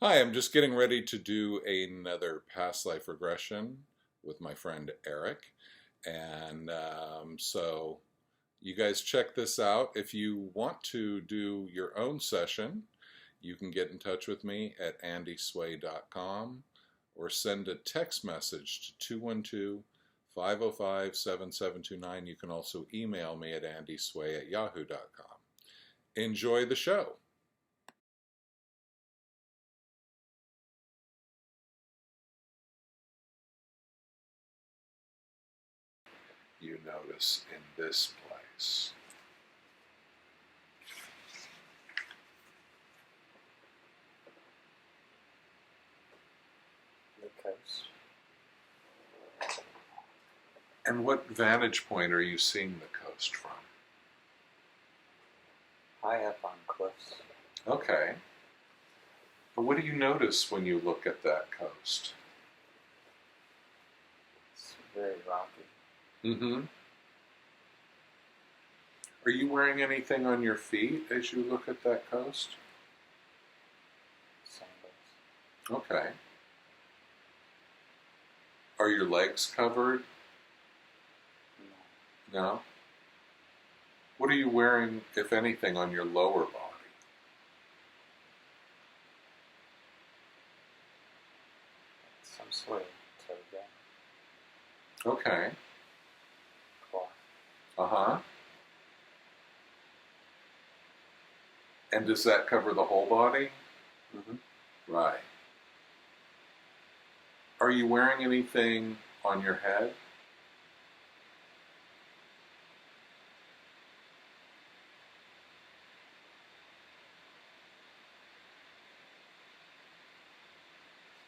Hi, I'm just getting ready to do another past life regression with my friend Eric. And you guys check this out. If you want to do your own session, you can get in touch with me at andysway.com or send a text message to 212-505-7729. You can also email me at andysway@yahoo.com. Enjoy the show. You notice in this place. The coast. And what vantage point are you seeing the coast from? High up on cliffs. Okay. But what do you notice when you look at that coast? It's very rocky. Mm-hmm. Are you wearing anything on your feet as you look at that coast? Sandals. Okay. Are your legs covered? No. No? What are you wearing, if anything, on your lower body? Some sort of toga. Okay. Cloth. Uh-huh. And does that cover the whole body? Mm-hmm. Right. Are you wearing anything on your head?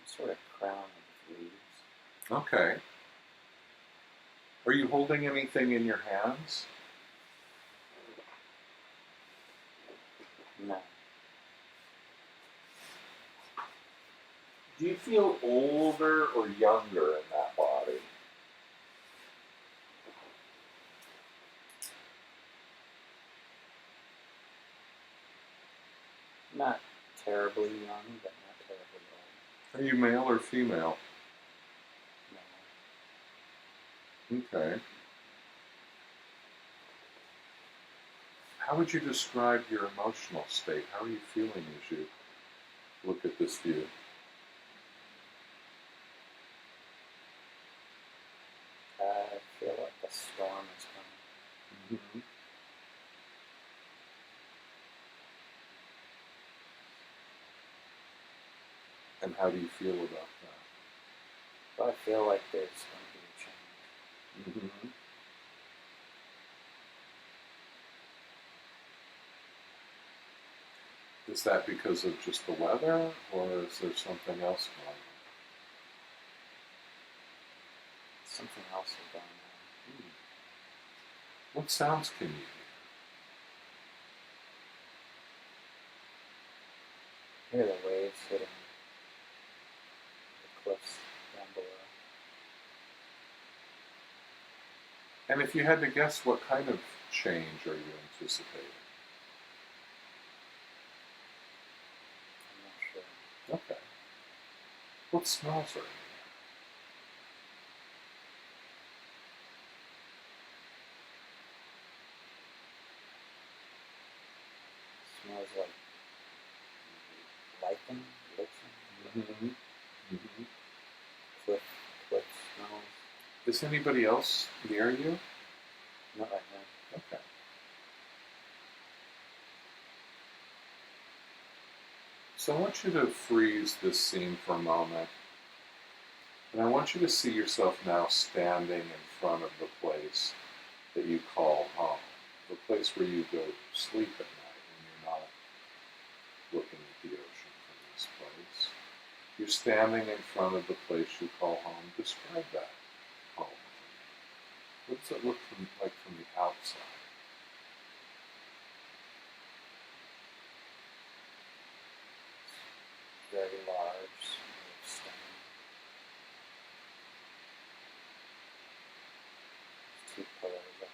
Some sort of crown of leaves. Okay. Are you holding anything in your hands? No. Do you feel older or younger in that body? Not terribly young, but not terribly old. Are you male or female? No. Okay. How would you describe your emotional state? How are you feeling as you look at this view? I feel like a storm is coming. Mm-hmm. And how do you feel about that? But I feel like there's going to be a change. Mm-hmm. Is that because of just the weather, or is there something else going on? Something else is going on. What sounds can you Hear the waves hitting the cliffs down below. hear? And if you had to guess, what kind of change are you anticipating? I'm not sure. Okay. What smells are in Smells like lichen, lichen, there? Mm-hmm. cliff smells. Is anybody else near you? Not right now. Okay. So I want you to freeze this scene for a moment. And I want you to see yourself now standing in front of the place that you call home. The place where you go sleep at night when you're not looking at the ocean from this place. You're standing in front of the place you call home. Describe that home. What does it look like from the outside? Very large, stone. Two pillars at the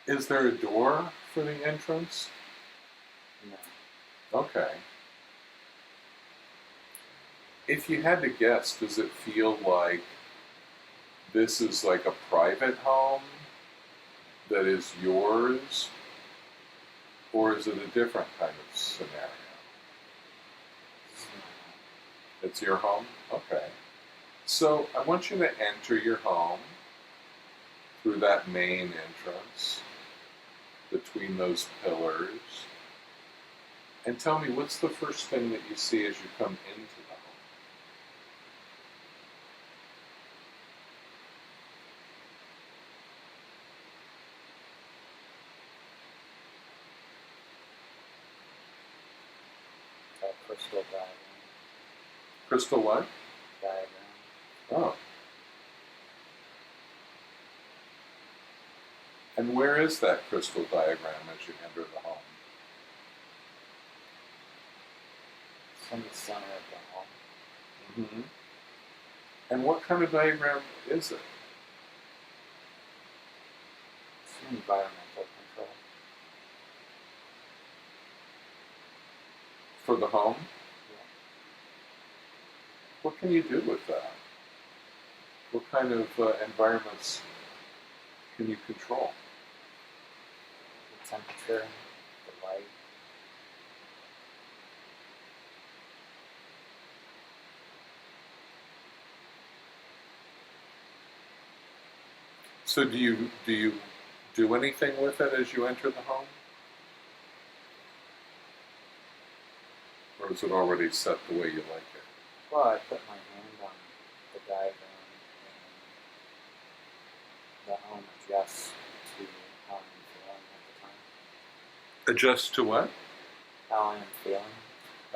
entrance. Is there a door for the entrance? No. Okay. If you had to guess, does it feel like this is like a private home that is yours? Or is it a different kind of scenario? It's your home? Okay. So I want you to enter your home through that main entrance between those pillars. And tell me, what's the first thing that you see as you come into the home? A crystal diagram. Crystal what? Diagram. Oh. And where is that crystal diagram as you enter the home? It's in the center of the home. Mm-hmm. And what kind of diagram is it? It's environmental control. For the home? Yeah. What can you do with that? What kind of environments can you control? The temperature, the light. So do you do anything with it as you enter the home? Or is it already set the way you like it? Well, I put my hand on the diagram and the home adjusts to how I'm feeling at the time. Adjust to what? How I am feeling.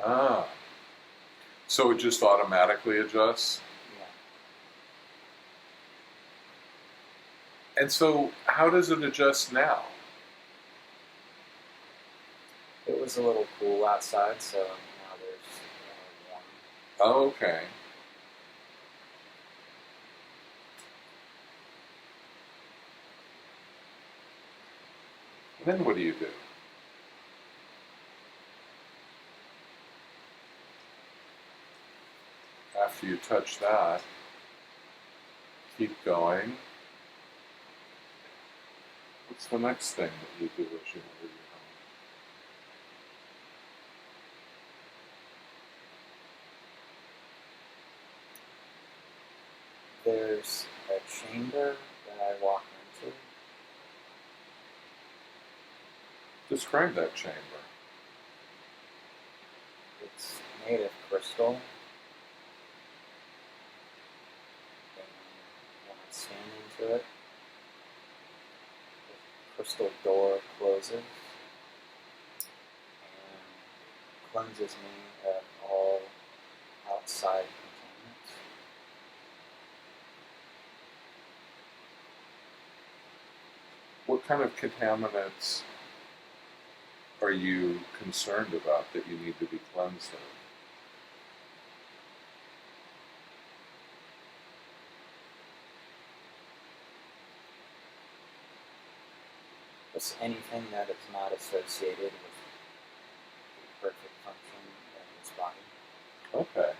Ah. So it just automatically adjusts? Yeah. And so how does it adjust now? It was a little cool outside, so now there's warm. Oh, okay. And then what do you do? After you touch that, keep going. What's the next thing that you do as you enter your home? There's a chamber that I walk into. Describe that chamber. It's made of crystal. And when I stand into it, the crystal door closes and cleanses me of all outside contaminants. What kind of contaminants are you concerned about that you need to be cleansed of? It's anything that is not associated with the perfect function of its body. Okay.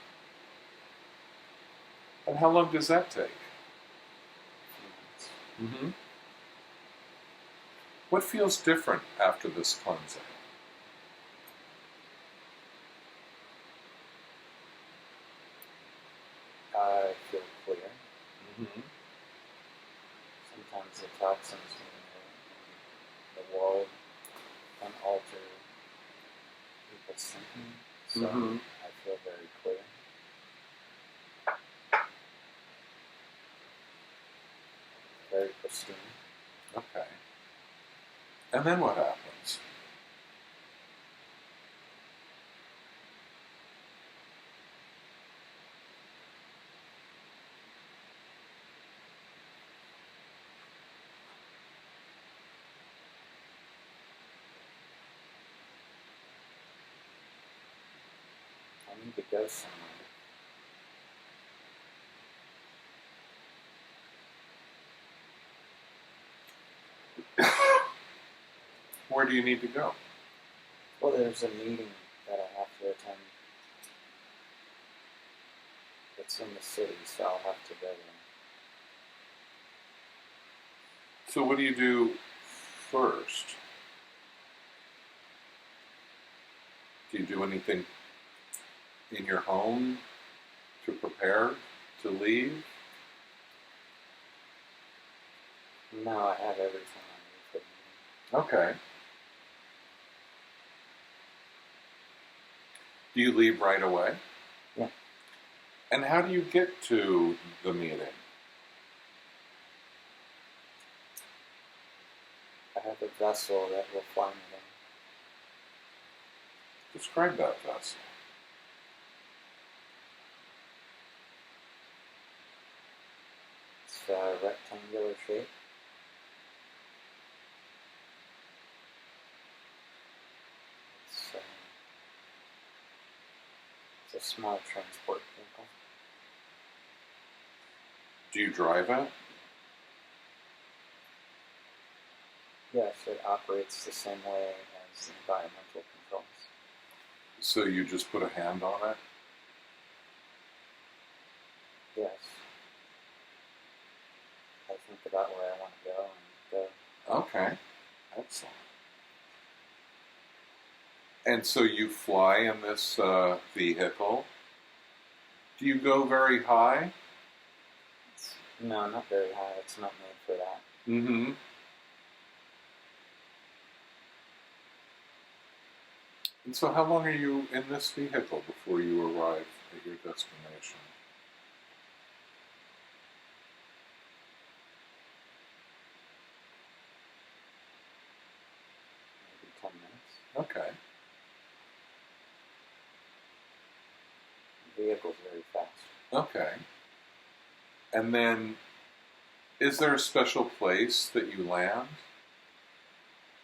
And how long does that take? A few minutes. Mm-hmm. What feels different after this cleansing? I feel clear. Mm-hmm. Sometimes the toxins in the world can alter people's thinking, so Mhm. I feel very clear. Very pristine. Okay. And then what happens? I need to go somewhere. Where do you need to go? Well, there's a meeting that I have to attend. It's in the city, so I'll have to go there. So what do you do first? Do you do anything in your home to prepare to leave? No, I have everything I need for the meeting. Okay. Do you leave right away? Yeah. And how do you get to the meeting? I have a vessel that will fly me there. Describe that vessel. It's a rectangular shape. It's a small transport vehicle. Do you drive it? Yes, it operates the same way as the environmental controls. So you just put a hand on it? Yes. I think about where I want to go and go. Okay. Excellent. And so you fly in this vehicle. Do you go very high? No, not very high. It's not made for that. Mm-hmm. And so how long are you in this vehicle before you arrive at your destination? Maybe 10 minutes. Okay. The vehicle's very fast. Okay. And then, is there a special place that you land?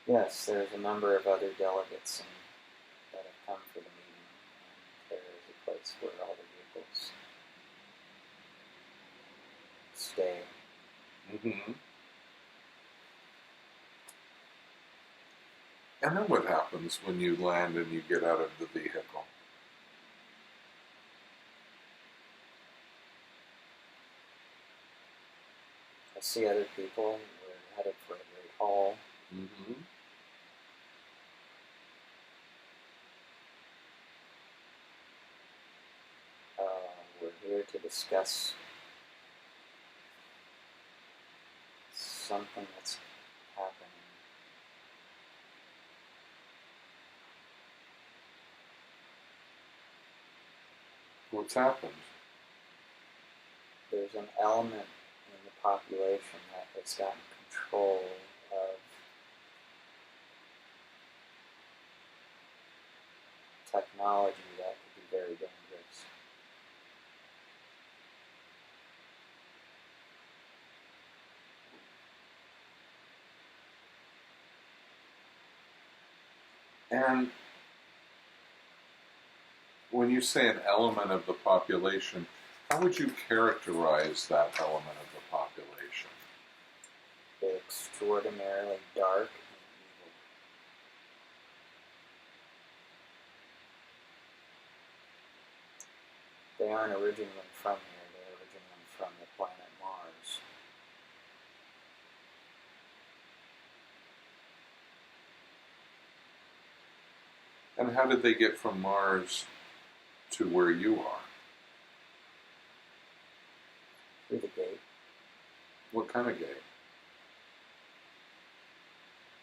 Yes, there's a number of other delegates that have come for the meeting, and there is a place where all the vehicles stay. Mm-hmm. And then what happens when you land and you get out of the vehicle? I see other people. We're headed for a great hall. Mm-hmm. We're here to discuss something that's happening. What's happened? There's an element in the population that has gotten control of technology that could be very dangerous. And when you say an element of the population, how would you characterize that element of the population? They're extraordinarily dark and evil. They aren't originally from here, they're originally from the planet Mars. And how did they get from Mars to where you are? Through the gate. What kind of gate?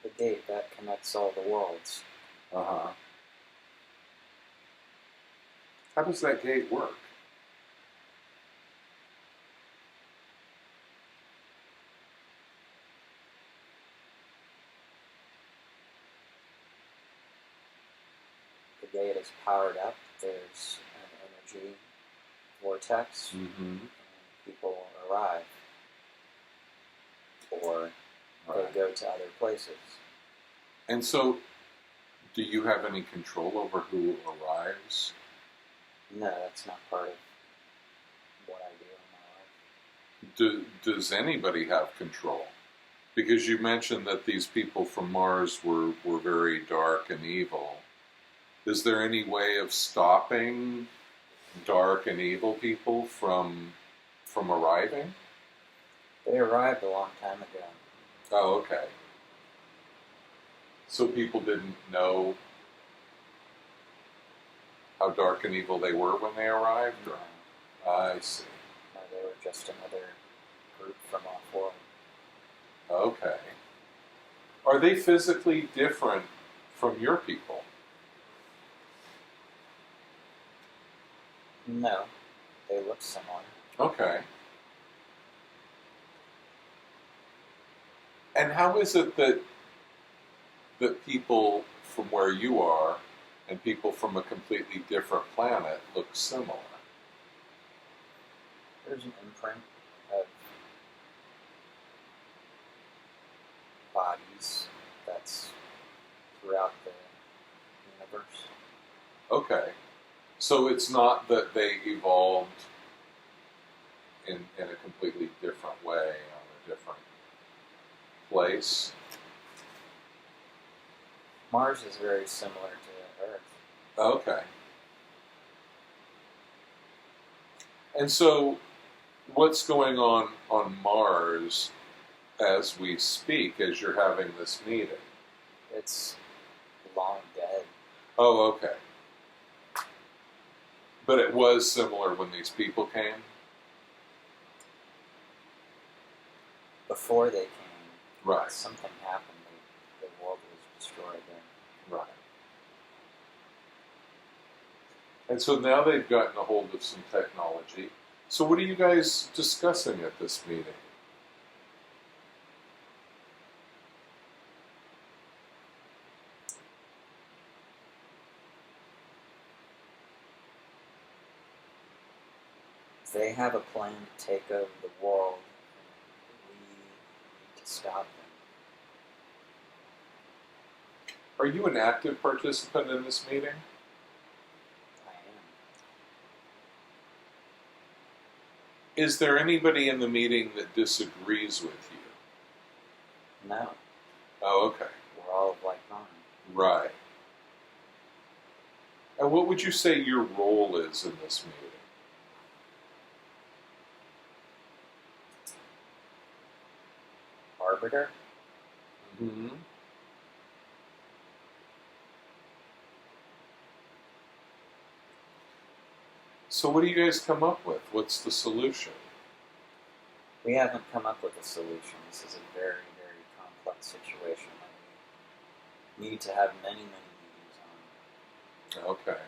The gate that connects all the worlds. Uh-huh. How does that gate work? The gate is powered up. There's an energy vortex, Mm-hmm. and people arrive, or Right. they go to other places. And so, do you have any control over who arrives? No, that's not part of what I do in my life. Does anybody have control? Because you mentioned that these people from Mars were very dark and evil. Is there any way of stopping dark and evil people from arriving? They arrived a long time ago. Oh, okay. So people didn't know how dark and evil they were when they arrived? No, I see. no, they were just another group from off-world. Okay. Are they physically different from your people? No, they look similar. Okay. And how is it that people from where you are and people from a completely different planet look similar? There's an imprint of bodies that's throughout the universe. Okay. So it's not that they evolved in a completely different way on a different place. Mars is very similar to Earth. Okay. And so what's going on Mars as we speak, as you're having this meeting? It's long dead. Oh, okay. But it was similar when these people came? Before they came, Right. something happened. The world was destroyed there. Right. And so now they've gotten a hold of some technology. So what are you guys discussing at this meeting? They have a plan to take over the world, and we need to stop them. Are you an active participant in this meeting? I am. Is there anybody in the meeting that disagrees with you? No, Oh, okay. we're all of like mind. Right. And what would you say your role is in this meeting? Arbiter? Mm-hmm. So what do you guys come up with? What's the solution? We haven't come up with a solution. This is a very, very complex situation that we need to have many, many meetings on. Okay.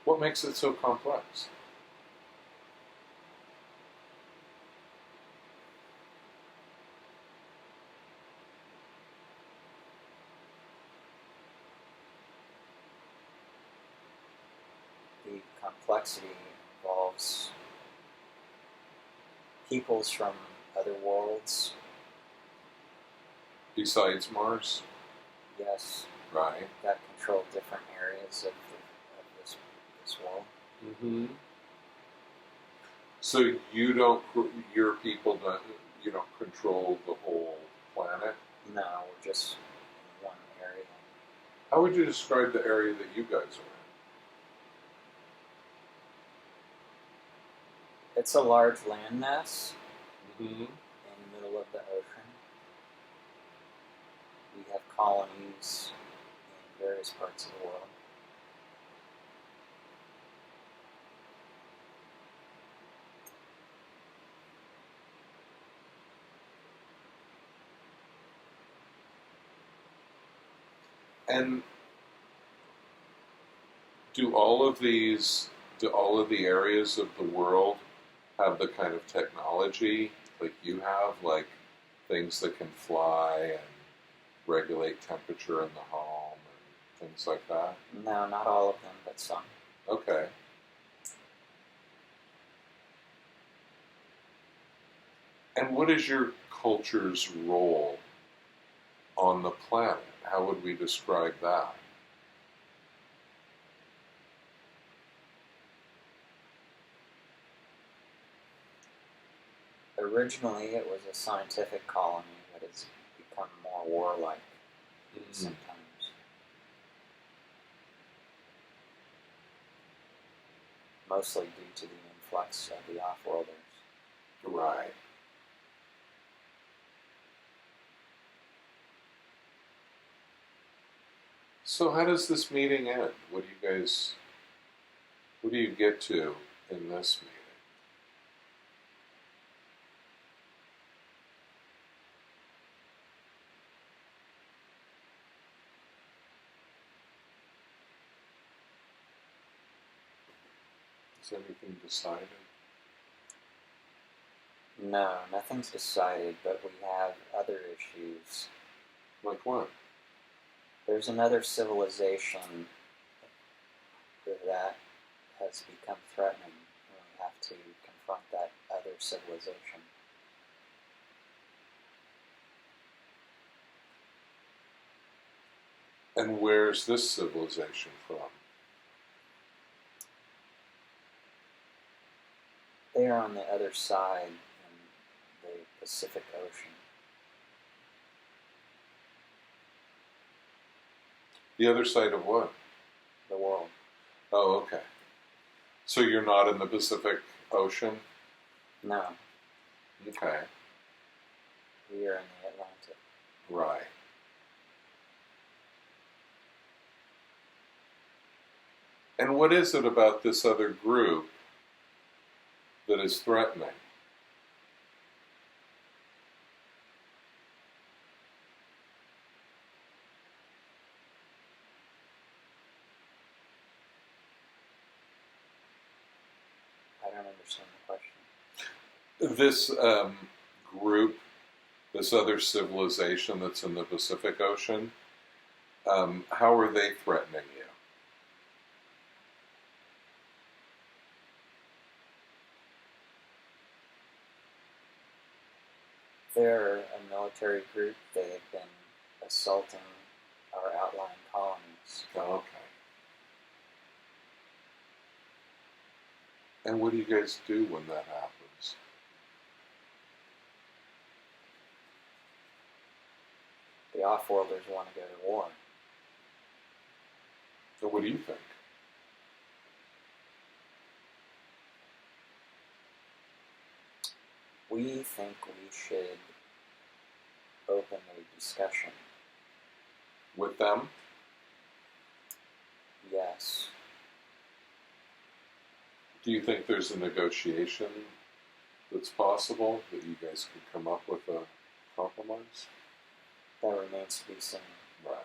What makes it so complex? The complexity involves peoples from other worlds. Besides Mars? Yes, Right. that control different areas of this world. Mm-hmm. So your people don't, you don't control the whole planet? No, we're just in one area. How would you describe the area that you guys are It's a large landmass in? Mm-hmm. in the middle of the ocean. We have colonies in various parts of the world. And do all of the areas of the world have the kind of technology like you have, like things that can fly and regulate temperature in the home and things like that? No, not all of them, but some. Okay. And what is your culture's role on the planet? How would we describe that? A Originally, it was a scientific colony, but it's become more warlike sometimes. Mostly due to the influx of the off-worlders. Right. So how does this meeting end? What do you get to in this meeting? Is anything decided? No, nothing's decided, but we have other issues. Like what? There's another civilization that has become threatening, and we have to confront that other civilization. And where's this civilization from? They are on the other side in the Pacific Ocean. The other side of what? The world. Oh, okay. So you're not in the Pacific Ocean? No, Okay. we are in the Atlantic. Right. And what is it about this other group that is threatening? I don't understand the question. This group, this other civilization that's in the Pacific Ocean, how are they threatening you? They're a military group. They have been assaulting our outlying colonies. Okay. And what do you guys do when that happens? The off-worlders want to go to war. So what do you think? We think we should open a discussion. With them? Yes. Do you think there's a negotiation that's possible, that you guys could come up with a compromise? That remains to be seen. Right.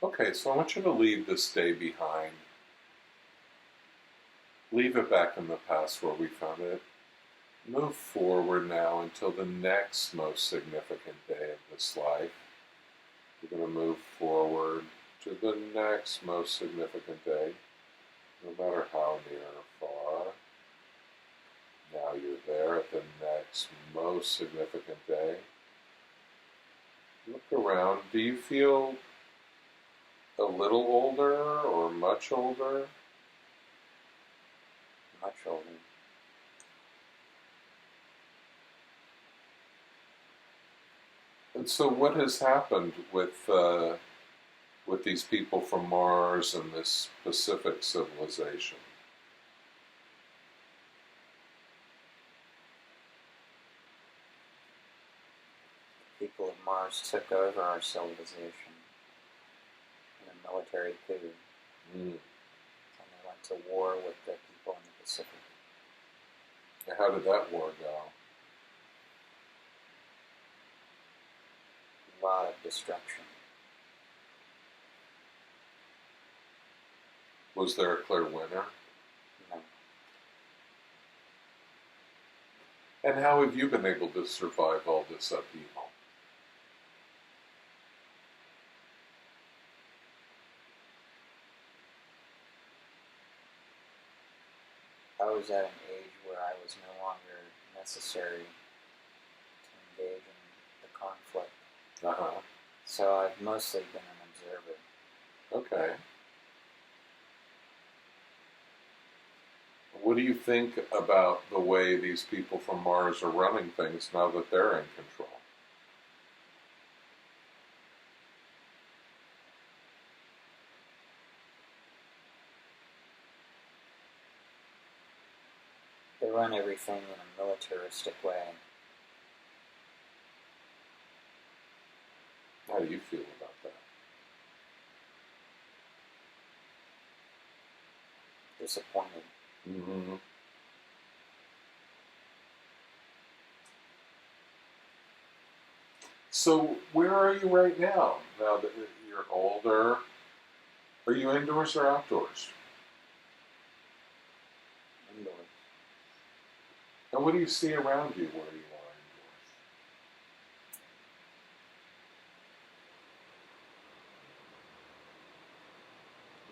Okay, so I want you to leave this day behind. Leave it back in the past where we found it. Move forward now until the next most significant day of this life. You're going to move forward to the next most significant day, no matter how near or far. Now you're there at the next most significant day. Look around. Do you feel a little older or much older? Much older. And so, what has happened with these people from Mars and this Pacific civilization? People of Mars took over our civilization in a military coup, and they went to war with the people in the Pacific. And how did that war go? A lot of destruction. Was there a clear winner? No. And how have you been able to survive all this upheaval? I was at an age where I was no longer necessary to engage in the conflict. Uh-huh. So I've mostly been an observer. Okay. What do you think about the way these people from Mars are running things now that they're in control? They run everything in a militaristic way. How do you feel about that? Disappointed. Mm-hmm. So, where are you right now? Now that you're older, are you indoors or outdoors? Indoors. And what do you see around you where you are indoors?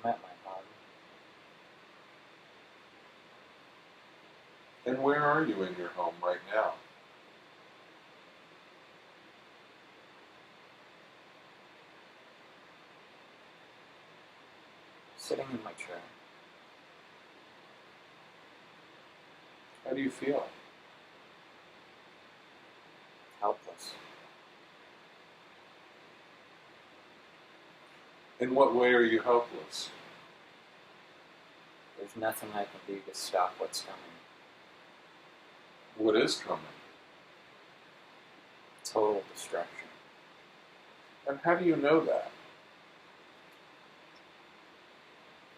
I'm at my home. And where are you in your home right now? Sitting in my chair. How do you feel? Helpless. In what way are you helpless? There's nothing I can do to stop what's coming. What is coming? Total destruction. And how do you know that?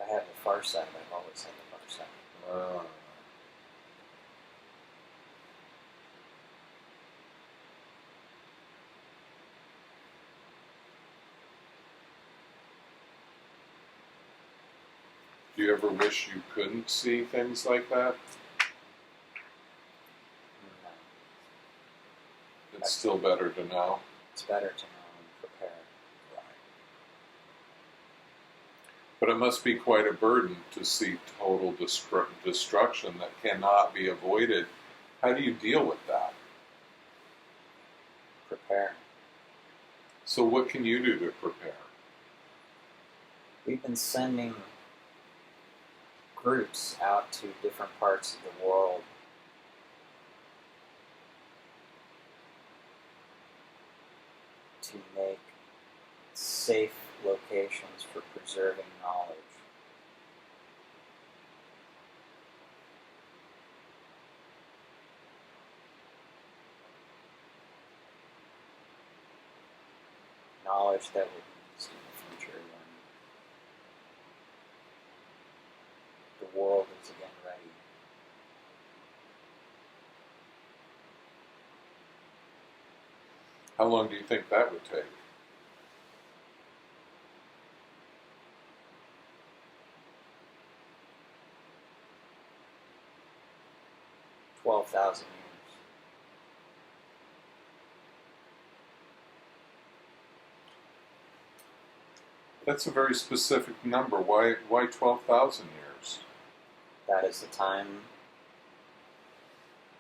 I have the far side. I've always had the far side. Do you ever wish you couldn't see things like that? No. It's still better to know. It's better to know and prepare. But it must be quite a burden to see total destruction that cannot be avoided. How do you deal with that? Prepare. So what can you do to prepare? We've been sending groups out to different parts of the world to make safe locations for preserving knowledge. Knowledge that will be used in the future when the world is again ready. How long do you think that would take? $12,000 years. That's a very specific number. Why 12,000 years? That is the time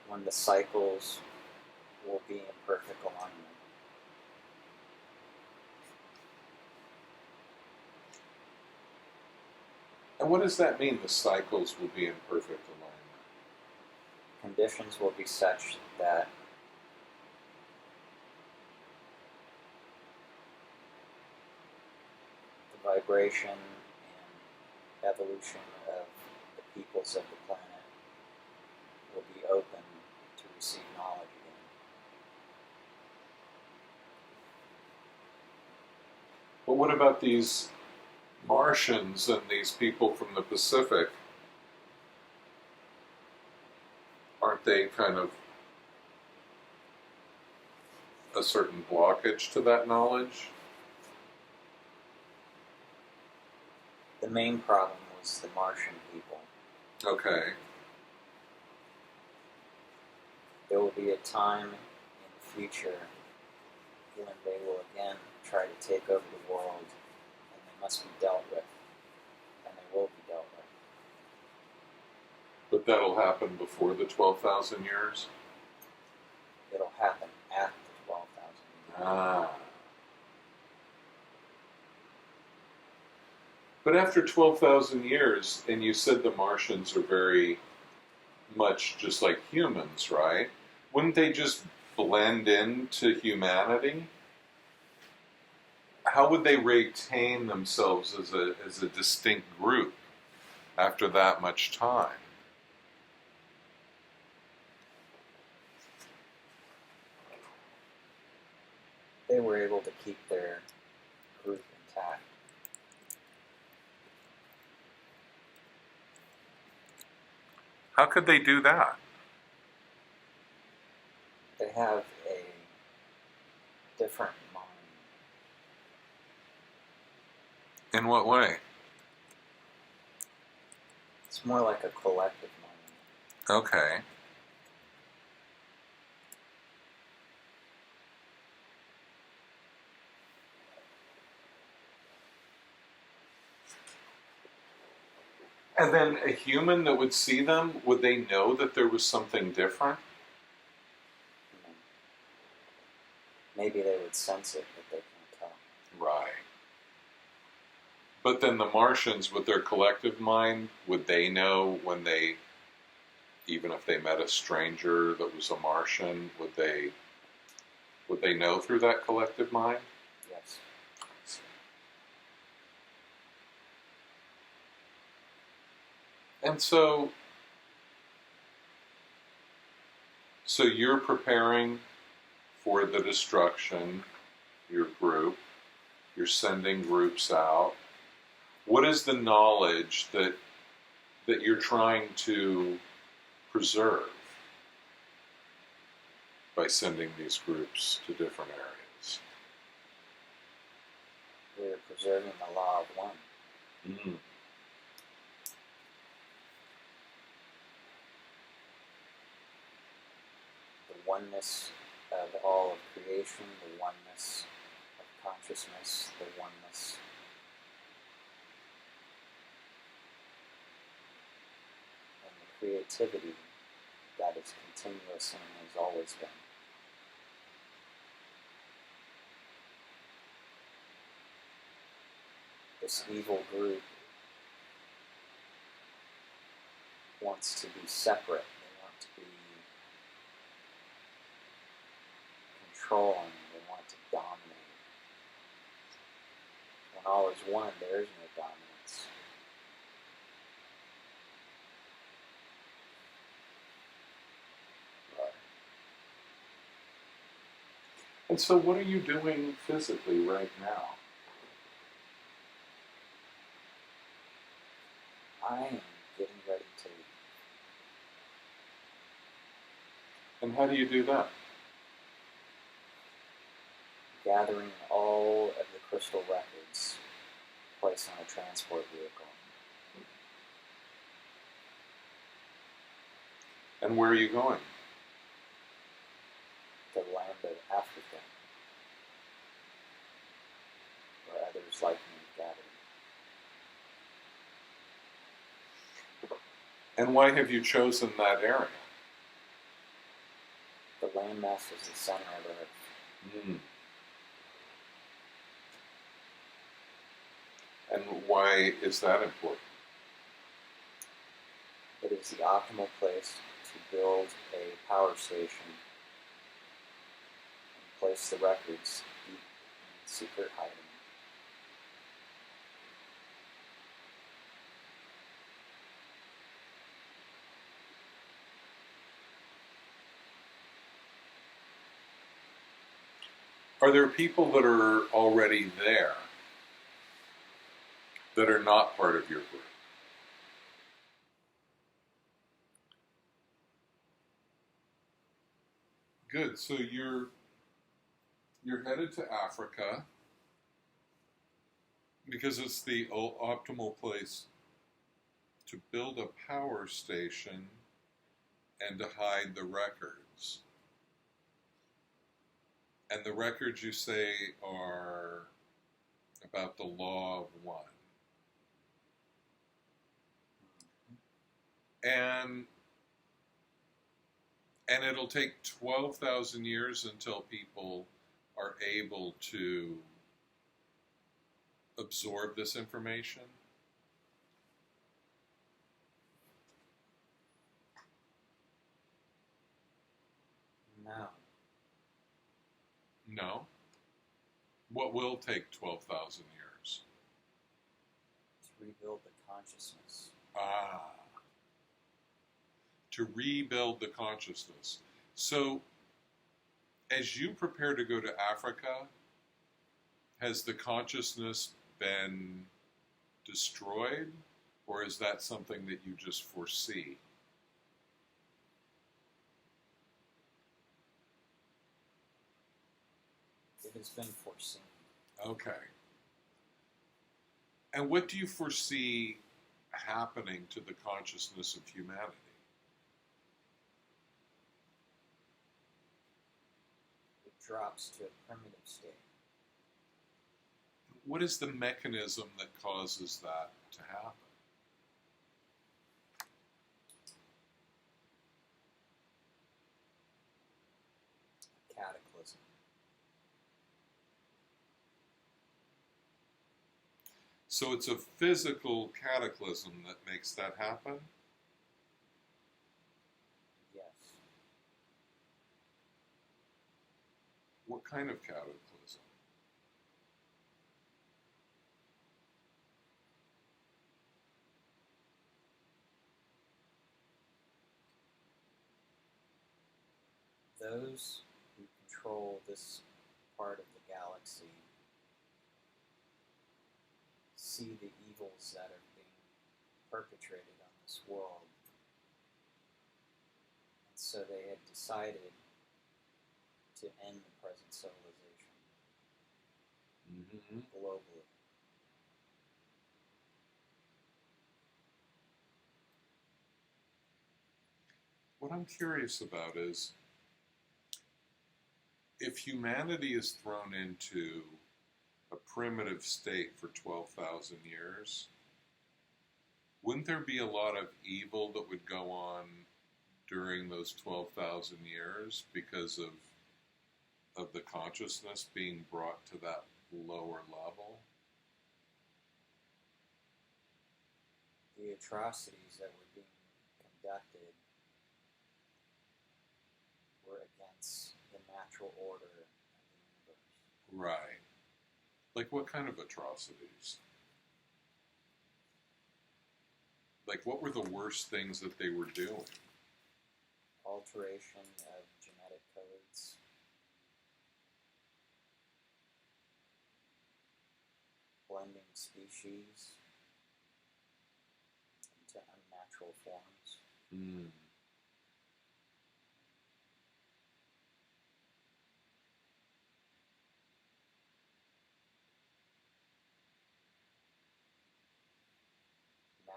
when the cycles will be in perfect alignment. And what does that mean, the cycles will be in perfect alignment? Conditions will be such that the vibration and evolution of the peoples of the planet will be open to receive knowledge again. But what about these Martians and these people from the Pacific? Aren't they kind of a certain blockage to that knowledge? The main problem was the Martian people. Okay. There will be a time in the future when they will again try to take over the world, and they must be dealt with, and they will be dealt with. But that'll happen before the 12,000 years? It'll happen at the 12,000 years. Ah. But after 12,000 years, and you said the Martians are very much just like humans, right? Wouldn't they just blend into humanity? How would they retain themselves as a distinct group after that much time? They were able to keep their group intact. How could they do that? They have a different mind. In what way? It's more like a collective mind. Okay. And then a human that would see them, would they know that there was something different? Maybe they would sense it, but they can't tell. Right. But then the Martians, with their collective mind, would they know when they, even if they met a stranger that was a Martian, would they know through that collective mind? Yes. And so you're preparing for the destruction, your group, you're sending groups out. What is the knowledge that you're trying to preserve by sending these groups to different areas? We're preserving the law of one. Mm-hmm. The oneness of all of creation, the oneness of consciousness, the oneness and the creativity that is continuous and has always been. This evil group wants to be separate. They want to be controlling. They want to dominate. When all is one, there is no dominance. Right. And so what are you doing physically right now? I am getting ready to leave. And how do you do that? Gathering all of the crystal records placed on a transport vehicle. And where are you going? The land of Africa, where others like me gathered. And why have you chosen that area? The landmass is the center of Earth. Mm. And why is that important? It is the optimal place to build a power station and place the records deep in secret hiding. Are there people that are already there that are not part of your group? Good. So you're headed to Africa because it's the optimal place to build a power station and to hide the records. And the records, you say, are about the law of one. And it'll take 12,000 years until people are able to absorb this information. No. What will take 12,000 years? To rebuild the consciousness. Ah. To rebuild the consciousness. So, as you prepare to go to Africa, has the consciousness been destroyed, or is that something that you just foresee? It has been foreseen. Okay. And what do you foresee happening to the consciousness of humanity? It drops to a primitive state. What is the mechanism that causes that to happen? Cataclysm. So it's a physical cataclysm that makes that happen? Yes. What kind of cataclysm? Those who control this part of the galaxy see the evils that are being perpetrated on this world. And so they had decided to end the present civilization globally. What I'm curious about is, if humanity is thrown into a primitive state for 12,000 years, wouldn't there be a lot of evil that would go on during those 12,000 years because of the consciousness being brought to that lower level? The atrocities that were being conducted were against the natural order of the universe. Right. Like what kind of atrocities? Like what were the worst things that they were doing? Alteration of genetic codes, blending species into unnatural forms. Mm.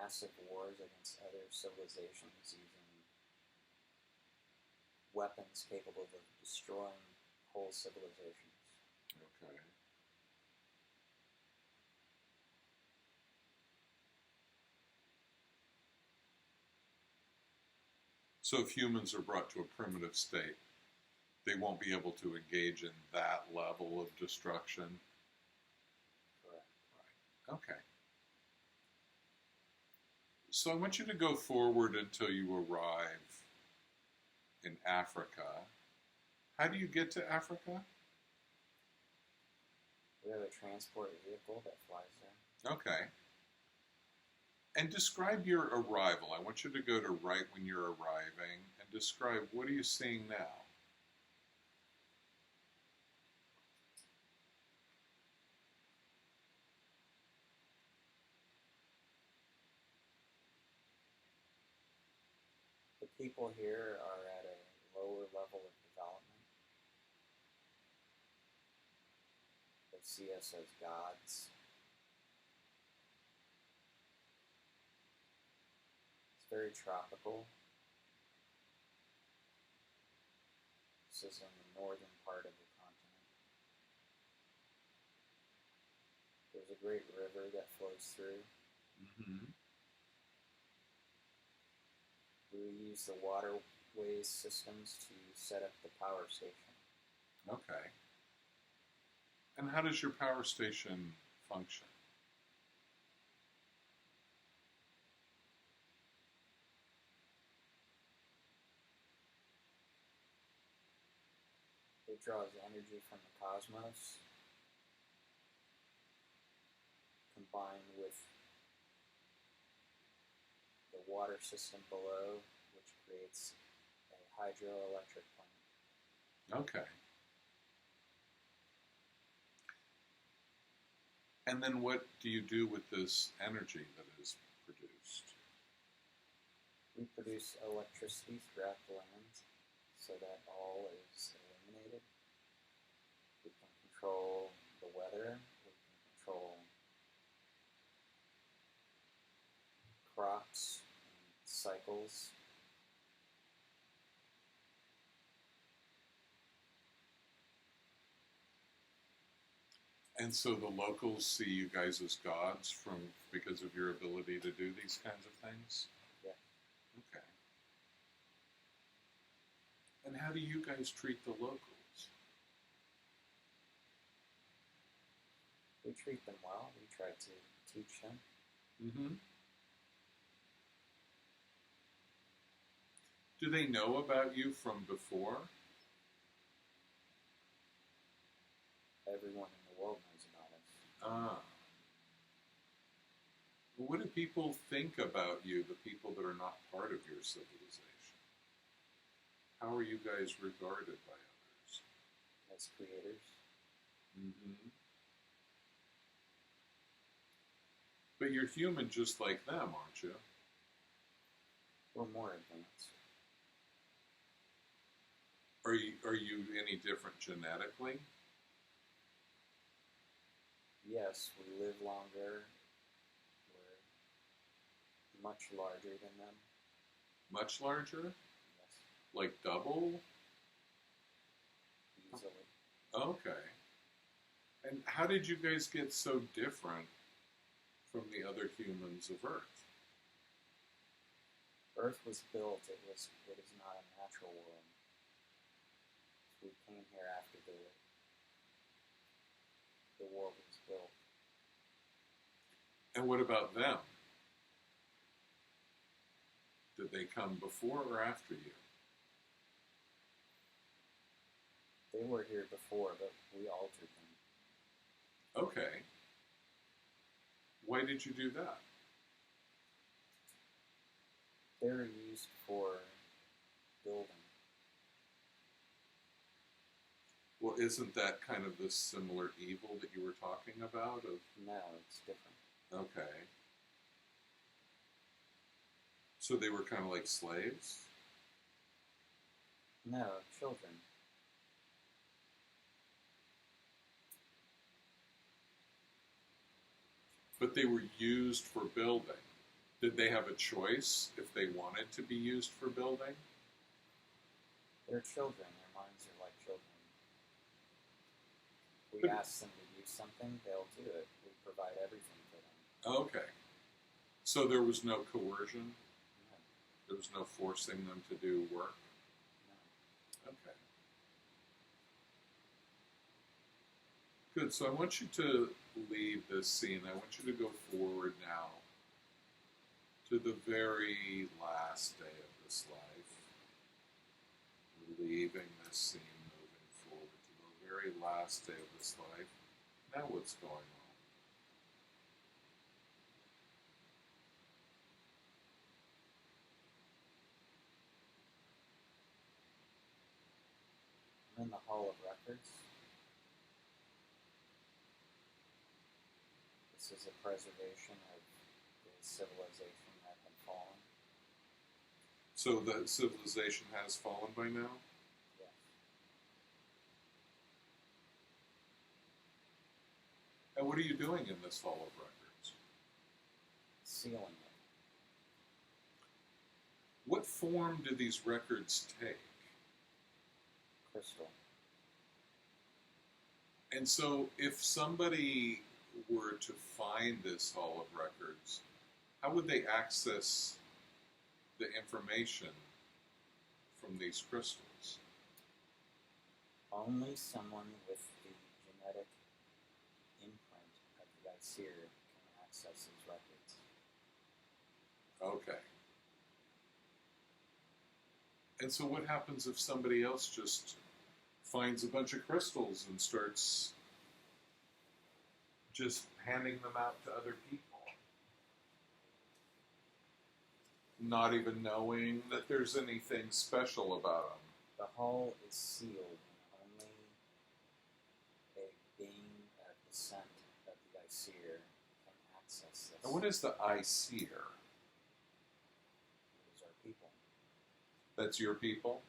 Massive wars against other civilizations using weapons capable of destroying whole civilizations. Okay. So if humans are brought to a primitive state, they won't be able to engage in that level of destruction? Correct. Right. Okay. So I want you to go forward until you arrive in Africa. How do you get to Africa? We have a transport vehicle that flies there. Okay. And describe your arrival. I want you to go to right when you're arriving and describe, what are you seeing now? The people here are at a lower level of development. They see us as gods. It's very tropical. This is in the northern part of the continent. There's a great river that flows through. Mm-hmm. We use the waterways systems to set up the power station. Okay. And how does your power station function? It draws energy from the cosmos combined with the water system below, which creates a hydroelectric plant. Okay. And then what do you do with this energy that is produced? We produce electricity throughout the land so that all is eliminated. We can control the weather, we can control crops and cycles. And so the locals see you guys as gods because of your ability to do these kinds of things? Yeah. Okay. And how do you guys treat the locals? We treat them well, we try to teach them. Mm-hmm. Do they know about you from before? Everyone in the world knows about us. Ah. Well, what do people think about you, the people that are not part of your civilization? How are you guys regarded by others? As creators. Mm-hmm. But you're human just like them, aren't you? We're more advanced. Are you any different genetically? Yes, we live longer. We're much larger than them. Much larger? Yes. Like double? Easily. Okay. And how did you guys get so different from the other humans of Earth? Earth was built. It is not a natural world. We came here after the world was built. And what about them? Did they come before or after you? They were here before, but we altered them. Okay. Why did you do that? They're used for building. Well, isn't that kind of the similar evil that you were talking about? No, it's different. Okay. So they were kind of like slaves? No, children. But they were used for building. Did they have a choice if they wanted to be used for building? They're children. Their minds are like children. We ask them to do something, they'll do it. We provide everything for them. Okay. So there was no coercion? No. There was no forcing them to do work? No. Okay. Good. So I want you to leave this scene. I want you to go forward now to the very last day of this life. We're leaving this scene, moving forward to the very last day of this life. Now what's going on? I'm in the Hall of Records. This is a preservation of the civilization that had fallen. So the civilization has fallen by now? Yes. And what are you doing in this Hall of Records? Sealing it. What form do these records take? Crystal. And so if somebody were to find this Hall of Records, how would they access the information from these crystals? Only someone with the genetic imprint of that seer can access these records. Okay. And so what happens if somebody else just finds a bunch of crystals and starts just handing them out to other people, not even knowing that there's anything special about them. The hall is sealed, and only a being at the scent of the Iseer can access this. And what is the Iseer? These are people. That's your people?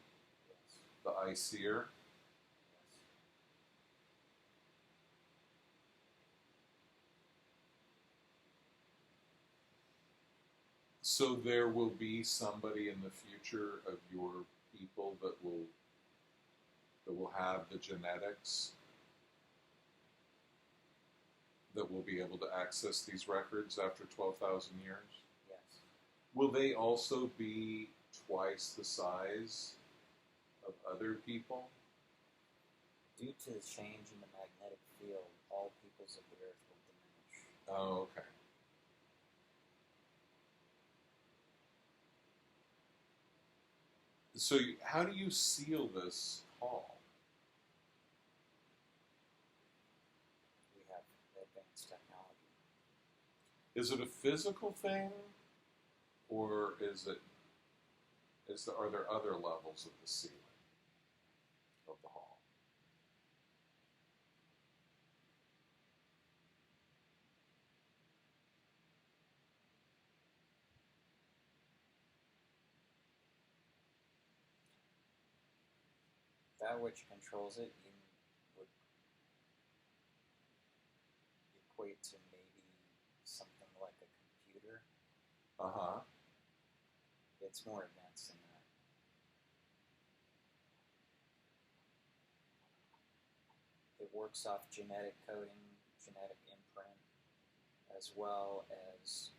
Yes. The Iseer? Yes. So there will be somebody in the future of your people that will have the genetics that will be able to access these records after 12,000 years? Yes. Will they also be twice the size of other people? Due to the change in the magnetic field, all peoples of the earth will diminish. Oh, okay. So how do you seal this hall? We have advanced technology. Is it a physical thing, or are there other levels of the ceiling of the hall? That which controls it would equate to maybe something like a computer. Uh-huh. It's more advanced than that. It works off genetic coding, genetic imprint, as well as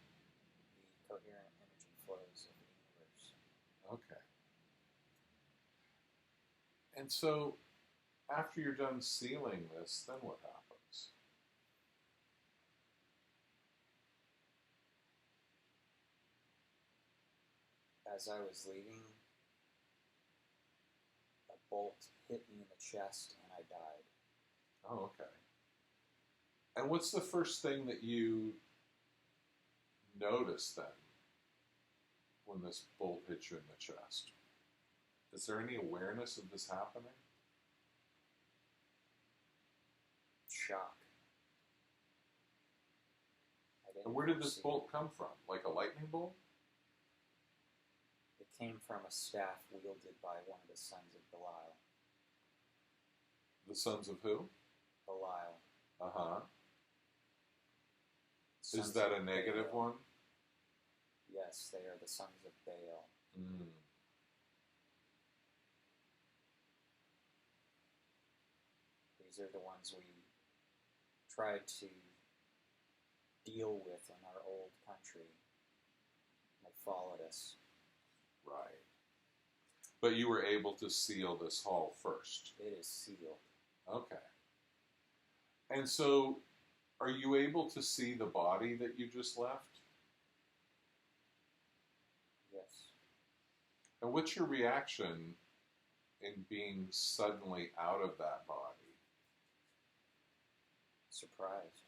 the coherent energy flows of the universe. Okay. And so, after you're done sealing this, then what happens? As I was leaving, a bolt hit me in the chest and I died. Oh, okay. And what's the first thing that you notice then when this bolt hits you in the chest? Is there any awareness of this happening? Shock. And where did this foresee- bolt come from? Like a lightning bolt? It came from a staff wielded by one of the sons of Belial. The sons of who? Belial. Uh-huh. Is Sons that a of negative Baal. one? Yes, they are the sons of Baal. Mm. These are the ones we tried to deal with in our old country. They followed us. Right. But you were able to seal this hall first. It is sealed. Okay. And so, are you able to see the body that you just left? Yes. And what's your reaction in being suddenly out of that body? Surprised.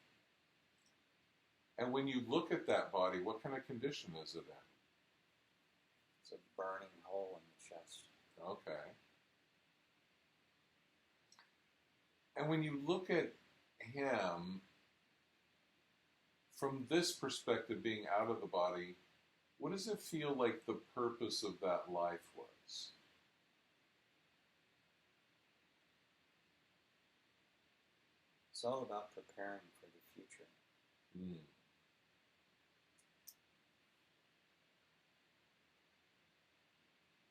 And when you look at that body, what kind of condition is it in? It's a burning hole in the chest. Okay. And when you look at him, from this perspective, being out of the body, what does it feel like the purpose of that life was? It's all about preparing for the future. Mm.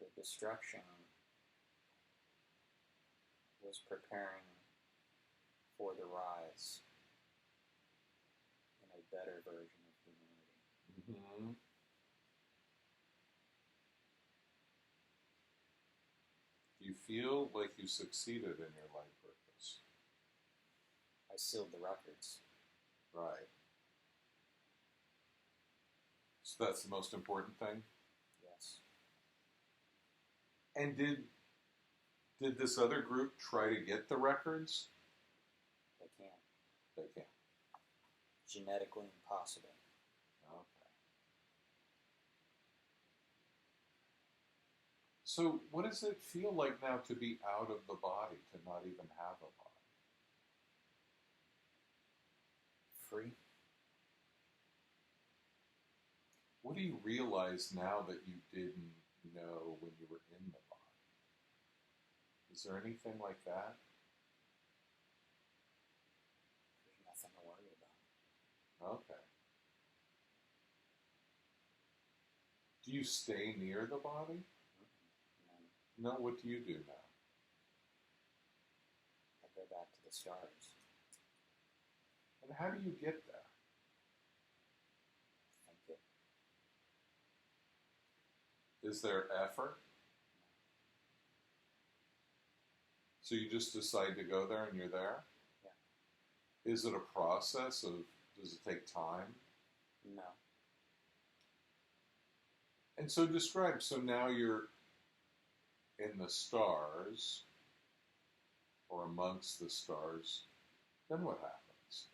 The destruction was preparing for the rise in a better version of humanity. Mm-hmm. You feel like you succeeded in your life purpose. I sealed the records. Right. So that's the most important thing. Yes. And did Did this other group try to get the records? They can't. They can't. Genetically impossible. Okay. So, what does it feel like now to be out of the body, to not even have a body? Free. What do you realize now that you didn't know when you were in the body? Is there anything like that? There's nothing to worry about. Okay. Do you stay near the body? No. No, what do you do now? I go back to the stars. And how do you get there? Think it. Is there effort? So you just decide to go there and you're there? Yeah. Is it a process of, does it take time? No. And so describe, so now you're in the stars, or amongst the stars, then what happens?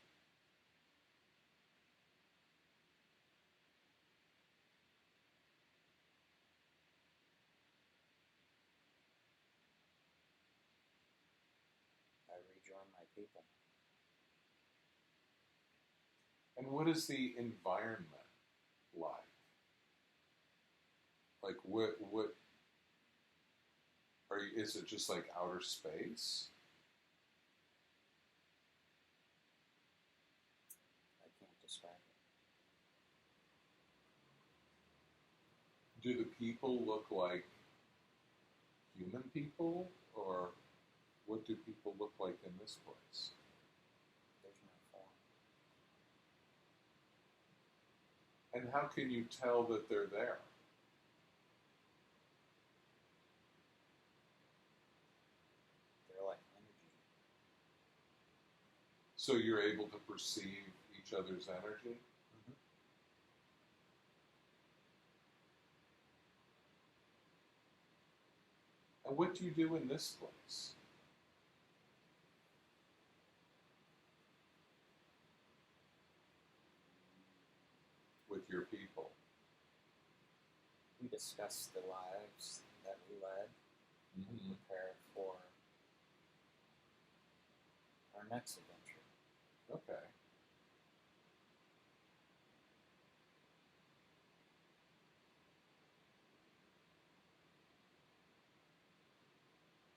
I rejoin my people. And what is the environment like? Like what are you, is it just like outer space? I can't describe it. Do the people look like human people, or what do people look like in this place? There's no form. And how can you tell that they're there? They're like energy. So you're able to perceive each other's energy? Mm-hmm. And what do you do in this place? With your people? We discuss the lives that we led Mm-hmm. and prepare for our next adventure. Okay.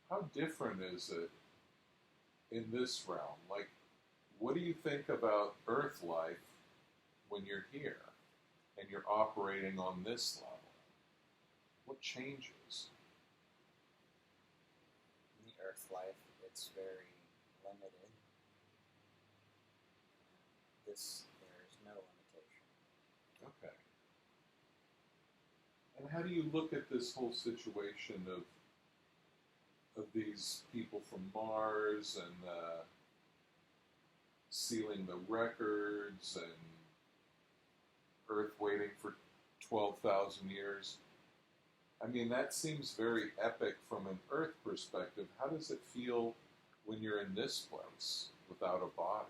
How different is it in this realm? Like, what do you think about Earth life when you're here and you're operating on this level? What changes? In the Earth life, it's very limited. This, there is no limitation. Okay. And how do you look at this whole situation of these people from Mars and sealing the records and Earth waiting for 12,000 years? I mean, that seems very epic from an Earth perspective. How does it feel when you're in this place without a body?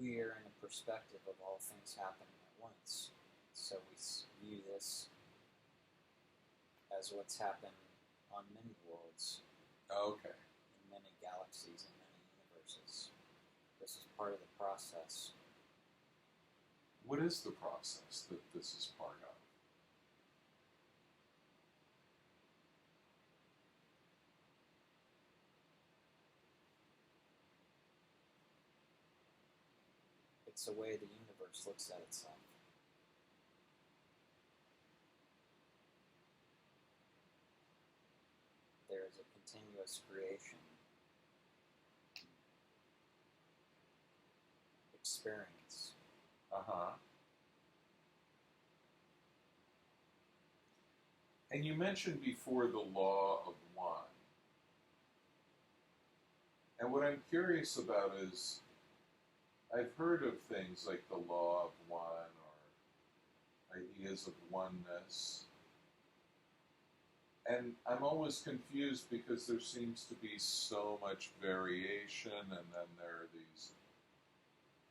We are in a perspective of all things happening at once. So we view this as what's happened on many worlds, Okay. in many galaxies, in many universes. This is part of the process. What is the process that this is part of? It's the way the universe looks at itself. There is a continuous creation experience. Uh-huh. And you mentioned before the law of one. And what I'm curious about is I've heard of things like the law of one or ideas of oneness. And I'm always confused because there seems to be so much variation, and then there are these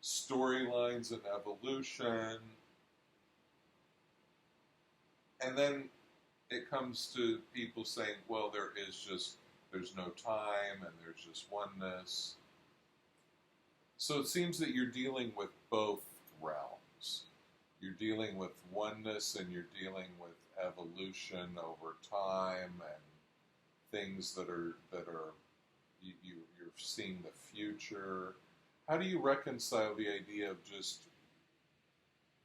storylines in evolution. And then it comes to people saying, well, there's no time and there's just oneness. So it seems that you're dealing with both realms. You're dealing with oneness and you're dealing with evolution over time and things that are you're seeing the future. How do you reconcile the idea of just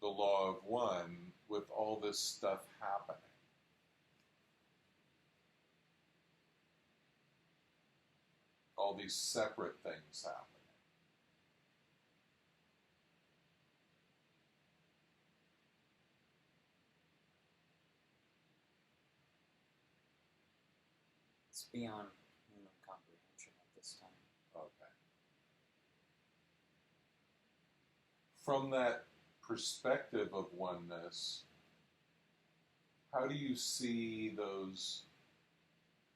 the law of one with all this stuff happening? All these separate things happening. It's beyond human comprehension at this time. Okay. From that perspective of oneness, how do you see those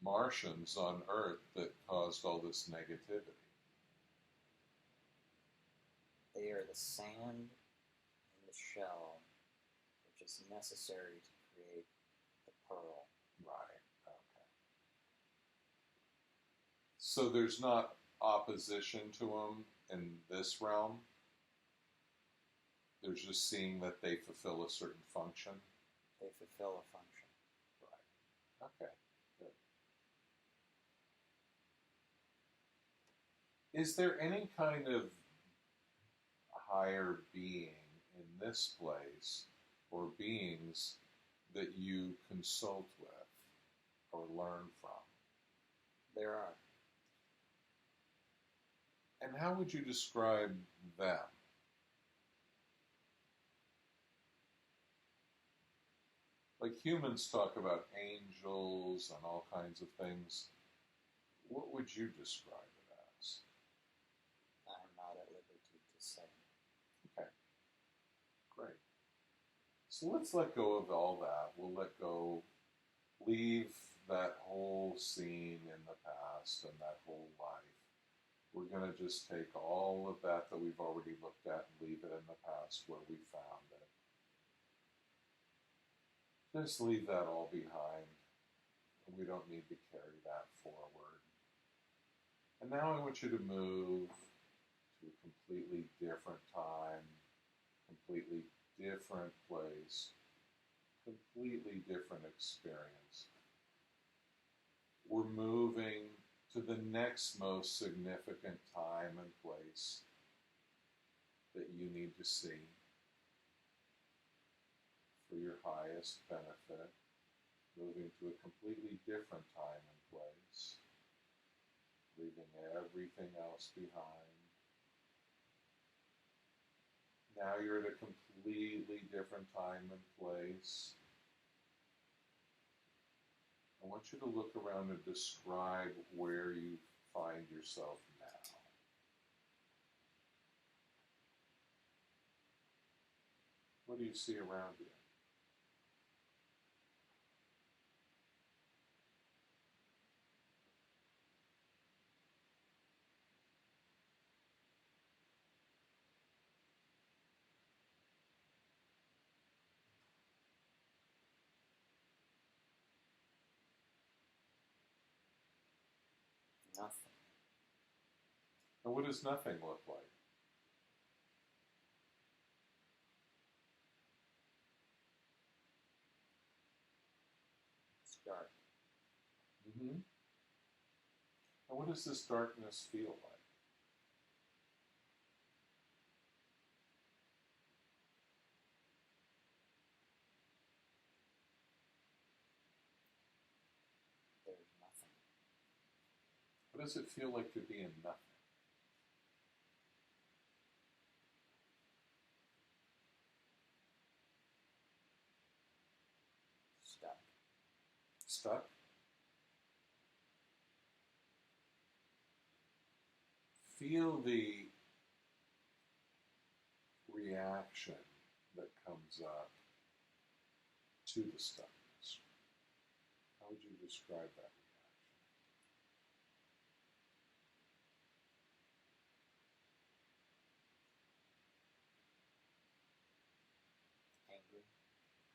Martians on Earth that caused all this negativity? They are the sand in the shell which is necessary to create the pearl. Right. Okay. So there's not opposition to them in this realm. There's just seeing that they fulfill a certain function. They fulfill a function. Right. Okay. Good. Is there any kind of higher being in this place or beings that you consult with or learn from? There are. And how would you describe them? Like humans talk about angels and all kinds of things. What would you describe it as? I'm not at liberty to say. Okay, great. So let's let go of all that. We'll let go, leave that whole scene in the past and that whole life. We're going to just take all of that we've already looked at and leave it in the past where we found it. Just leave that all behind. We don't need to carry that forward. And now I want you to move to a completely different time, completely different place, completely different experience. We're moving to the next most significant time and place that you need to see for your highest benefit, moving to a completely different time and place, leaving everything else behind. Now you're at a completely different time and place. I want you to look around and describe where you find yourself now. What do you see around you? Nothing. And what does nothing look like? It's dark. Mm-hmm. And what does this darkness feel like? There's nothing. What does it feel like to be in nothing? Stuck. Stuck? Feel the reaction that comes up to the stuckness? How would you describe that Angry.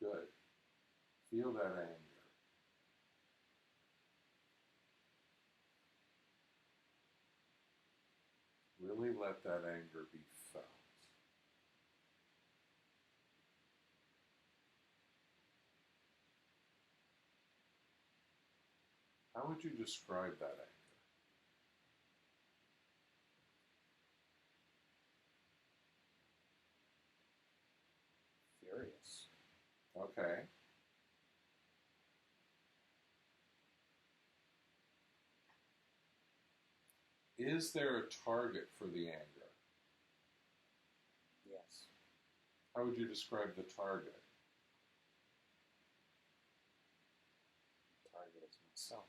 reaction? Good. Feel that anger. Really let that anger be felt. How would you describe that anger? Furious. Okay. Is there a target for the anger? Yes. How would you describe the target? Target is myself.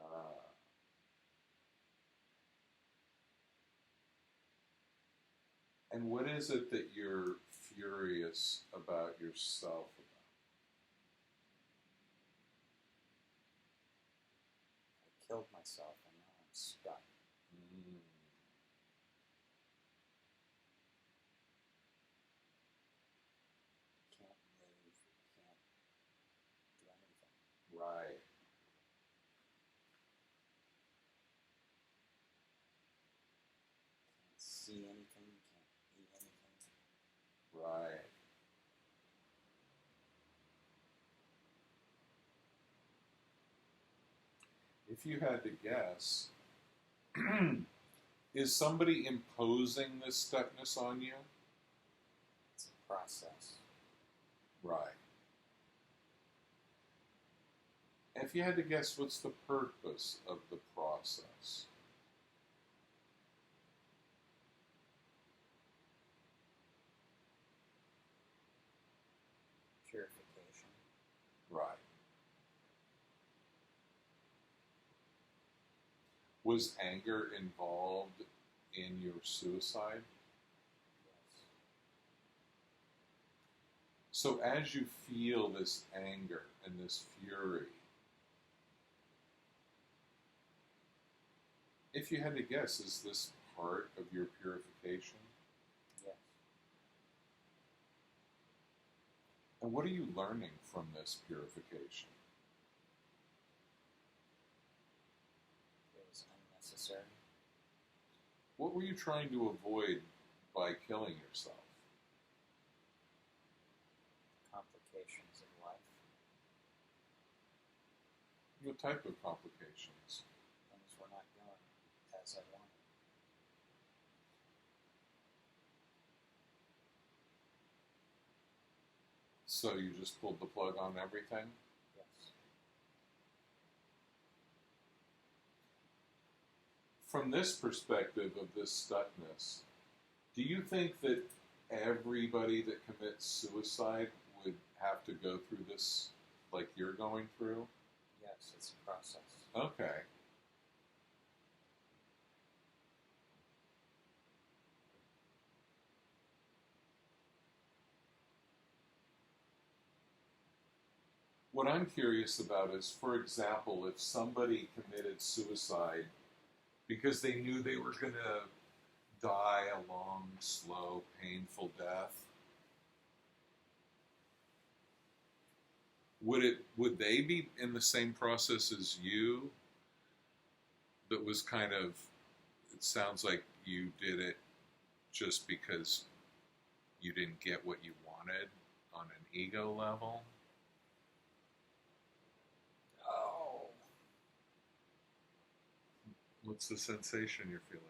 Ah. And what is it that you're furious about yourself about? I killed myself and now I'm stuck. Mm. Can't move. Can't do anything. Right. Can't see anything. Can't eat anything. Right. If you had to guess, is somebody imposing this stuckness on you? It's a process. Right. And if you had to guess, what's the purpose of the process? Purification. Right. Was anger involved in your suicide? Yes. So as you feel this anger and this fury, if you had to guess, is this part of your purification? Yes. And what are you learning from this purification? It was unnecessary. What were you trying to avoid by killing yourself? Complications of life. What type of complications? Things were not going as I wanted. So you just pulled the plug on everything? Yes. From this perspective of this stuckness, do you think that everybody that commits suicide would have to go through this like you're going through? Yes, it's a process. Okay. What I'm curious about is, for example, if somebody committed suicide because they knew they were going to die a long, slow, painful death, would they be in the same process as you? That was kind of, it sounds like you did it just because you didn't get what you wanted on an ego level. Oh. What's the sensation you're feeling?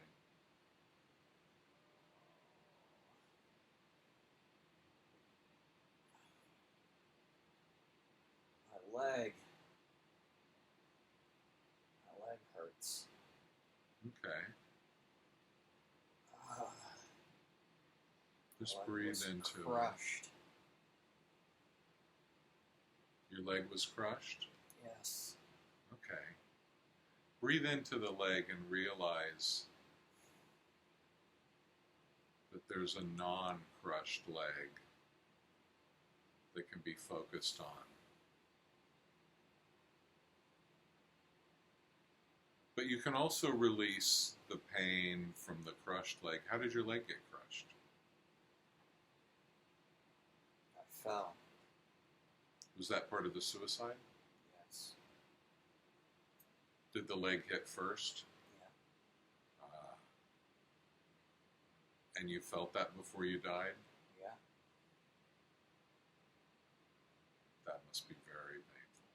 My leg. My leg hurts. Okay. Ah. Just My leg breathe was into crushed. it. Your leg was crushed? Yes. Okay. Breathe into the leg and realize that there's a non crushed leg that can be focused on. But you can also release the pain from the crushed leg. How did your leg get crushed? I fell. Was that part of the suicide? Yes. Did the leg hit first? Yeah. And you felt that before you died? Yeah. That must be very painful.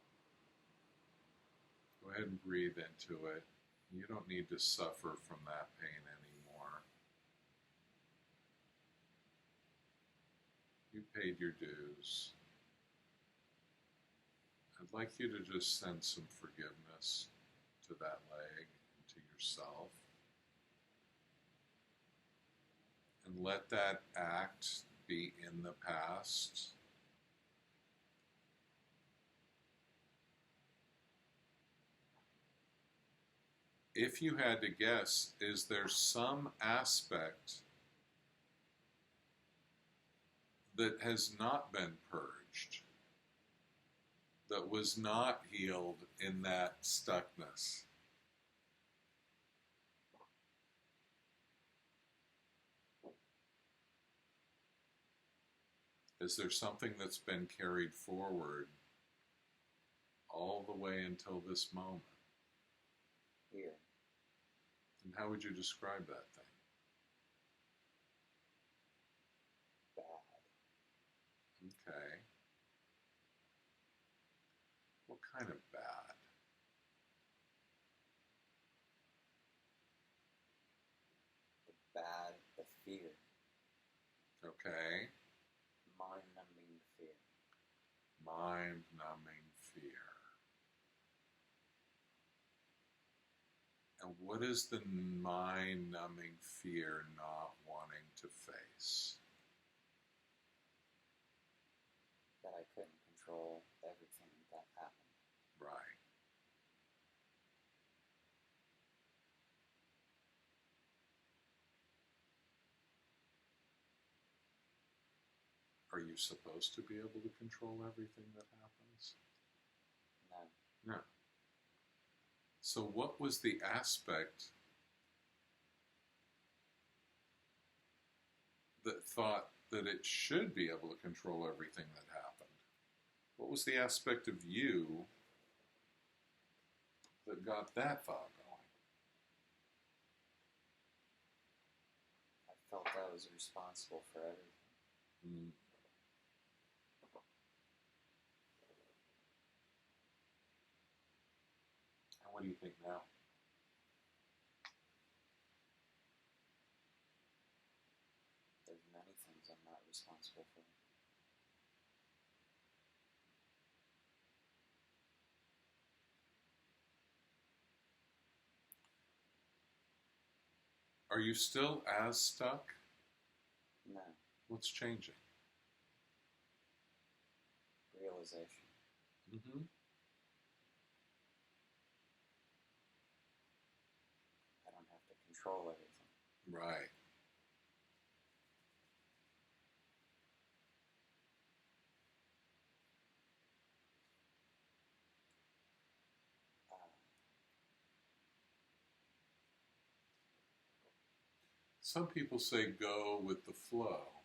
Go ahead and breathe into it. You don't need to suffer from that pain anymore. You paid your dues. I'd like you to just send some forgiveness to that leg and to yourself. And let that act be in the past. If you had to guess, is there some aspect that has not been purged, that was not healed in that stuckness? Is there something that's been carried forward all the way until this moment? Here. And how would you describe that thing? Bad. Okay. What kind of bad? The fear. Okay. Mind-numbing fear. Mind-numbing fear. And what is the mind-numbing fear not wanting to face? That I couldn't control everything that happened. Right. Are you supposed to be able to control everything that happens? No. No. So what was the aspect that thought that it should be able to control everything that happened? What was the aspect of you that got that thought going? I felt I was responsible for everything. Mm. And what do you think now? There's many things I'm not responsible for. Are you still as stuck? No. What's changing? Realization. Mm-hmm. I don't have to control everything. Right. Some people say go with the flow.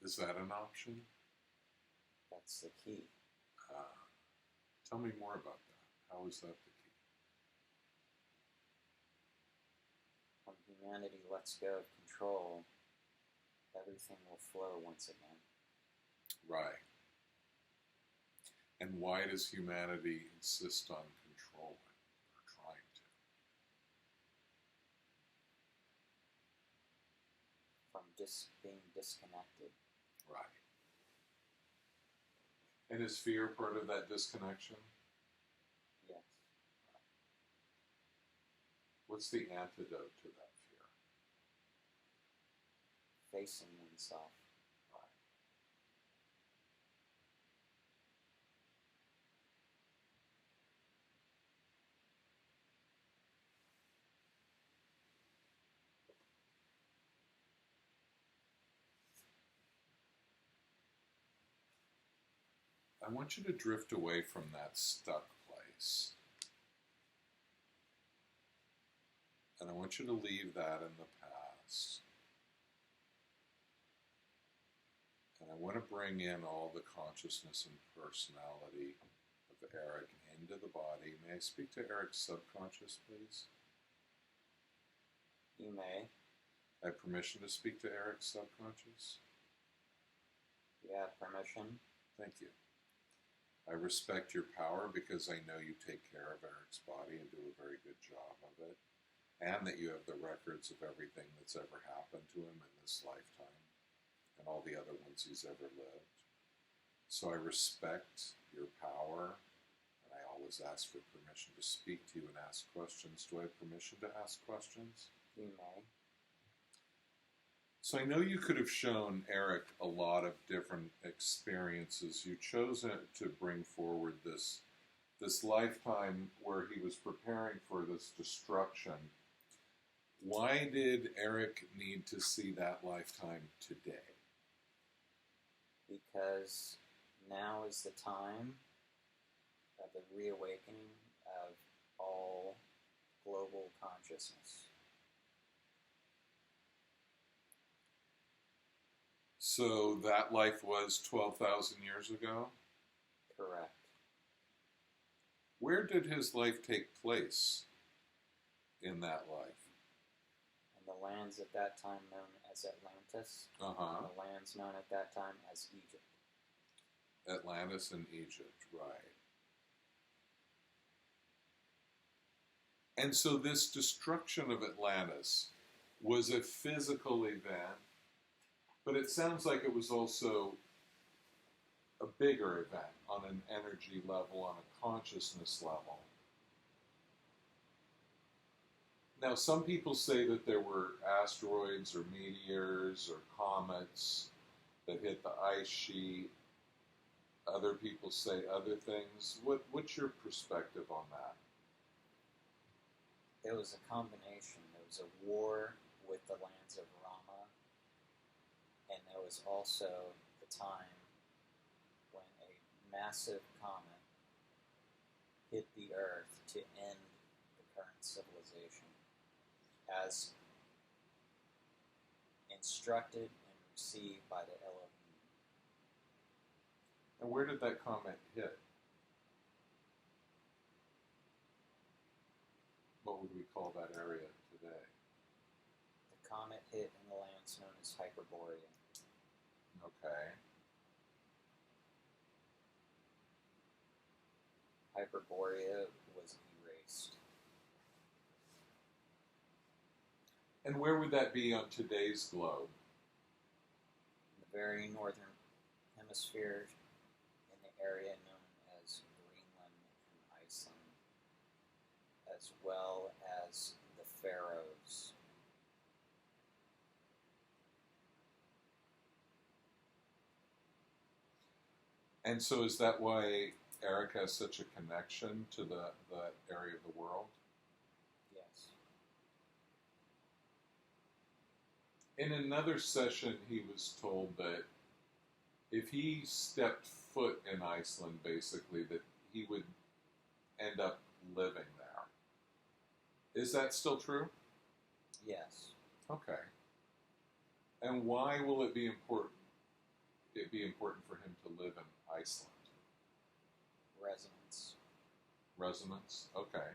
Is that an option? That's the key. Tell me more about that. How is that the key? When humanity lets go of control, everything will flow once again. Right. And why does humanity insist on controlling or trying to? From being disconnected. Right. And is fear part of that disconnection? Yes. What's the antidote to that fear? Facing oneself. Right. I want you to drift away from that stuck place. And I want you to leave that in the past. And I want to bring in all the consciousness and personality of Eric into the body. May I speak to Eric's subconscious, please? You may. I have permission to speak to Eric's subconscious? You have permission. Thank you. I respect your power because I know you take care of Eric's body and do a very good job of it. And that you have the records of everything that's ever happened to him in this lifetime and all the other ones he's ever lived. So I respect your power, and I always ask for permission to speak to you and ask questions. Do I have permission to ask questions? You may. So I know you could have shown Eric a lot of different experiences. You chose to bring forward this lifetime where he was preparing for this destruction. Why did Eric need to see that lifetime today? Because now is the time of the reawakening of all global consciousness. So that life was 12,000 years ago? Correct. Where did his life take place in that life? In the lands at that time known as Atlantis, Uh-huh. and the lands known at that time as Egypt. Atlantis and Egypt, right. And so this destruction of Atlantis was a physical event, but it sounds like it was also a bigger event on an energy level, on a consciousness level. Now, some people say that there were asteroids or meteors or comets that hit the ice sheet. Other people say other things. What's your perspective on that? There was a combination. There was a war with the lands of Rama, and there was also the time when a massive comet hit the Earth to end the current civilization, as instructed and received by the Elohim. And where did that comet hit? What would we call that area today? The comet hit in the lands known as Hyperborea. Okay. Hyperborea was erased. And where would that be on today's globe? In the very northern hemisphere, in the area known as Greenland and Iceland, as well as the Faroes. And so is that why Eric has such a connection to the area of the world? Yes. In another session, he was told that if he stepped foot in Iceland, basically, that he would end up living there. Is that still true? Yes. Okay. And why will it be important? It be important for him to live in Iceland? Resonance. Resonance? Okay.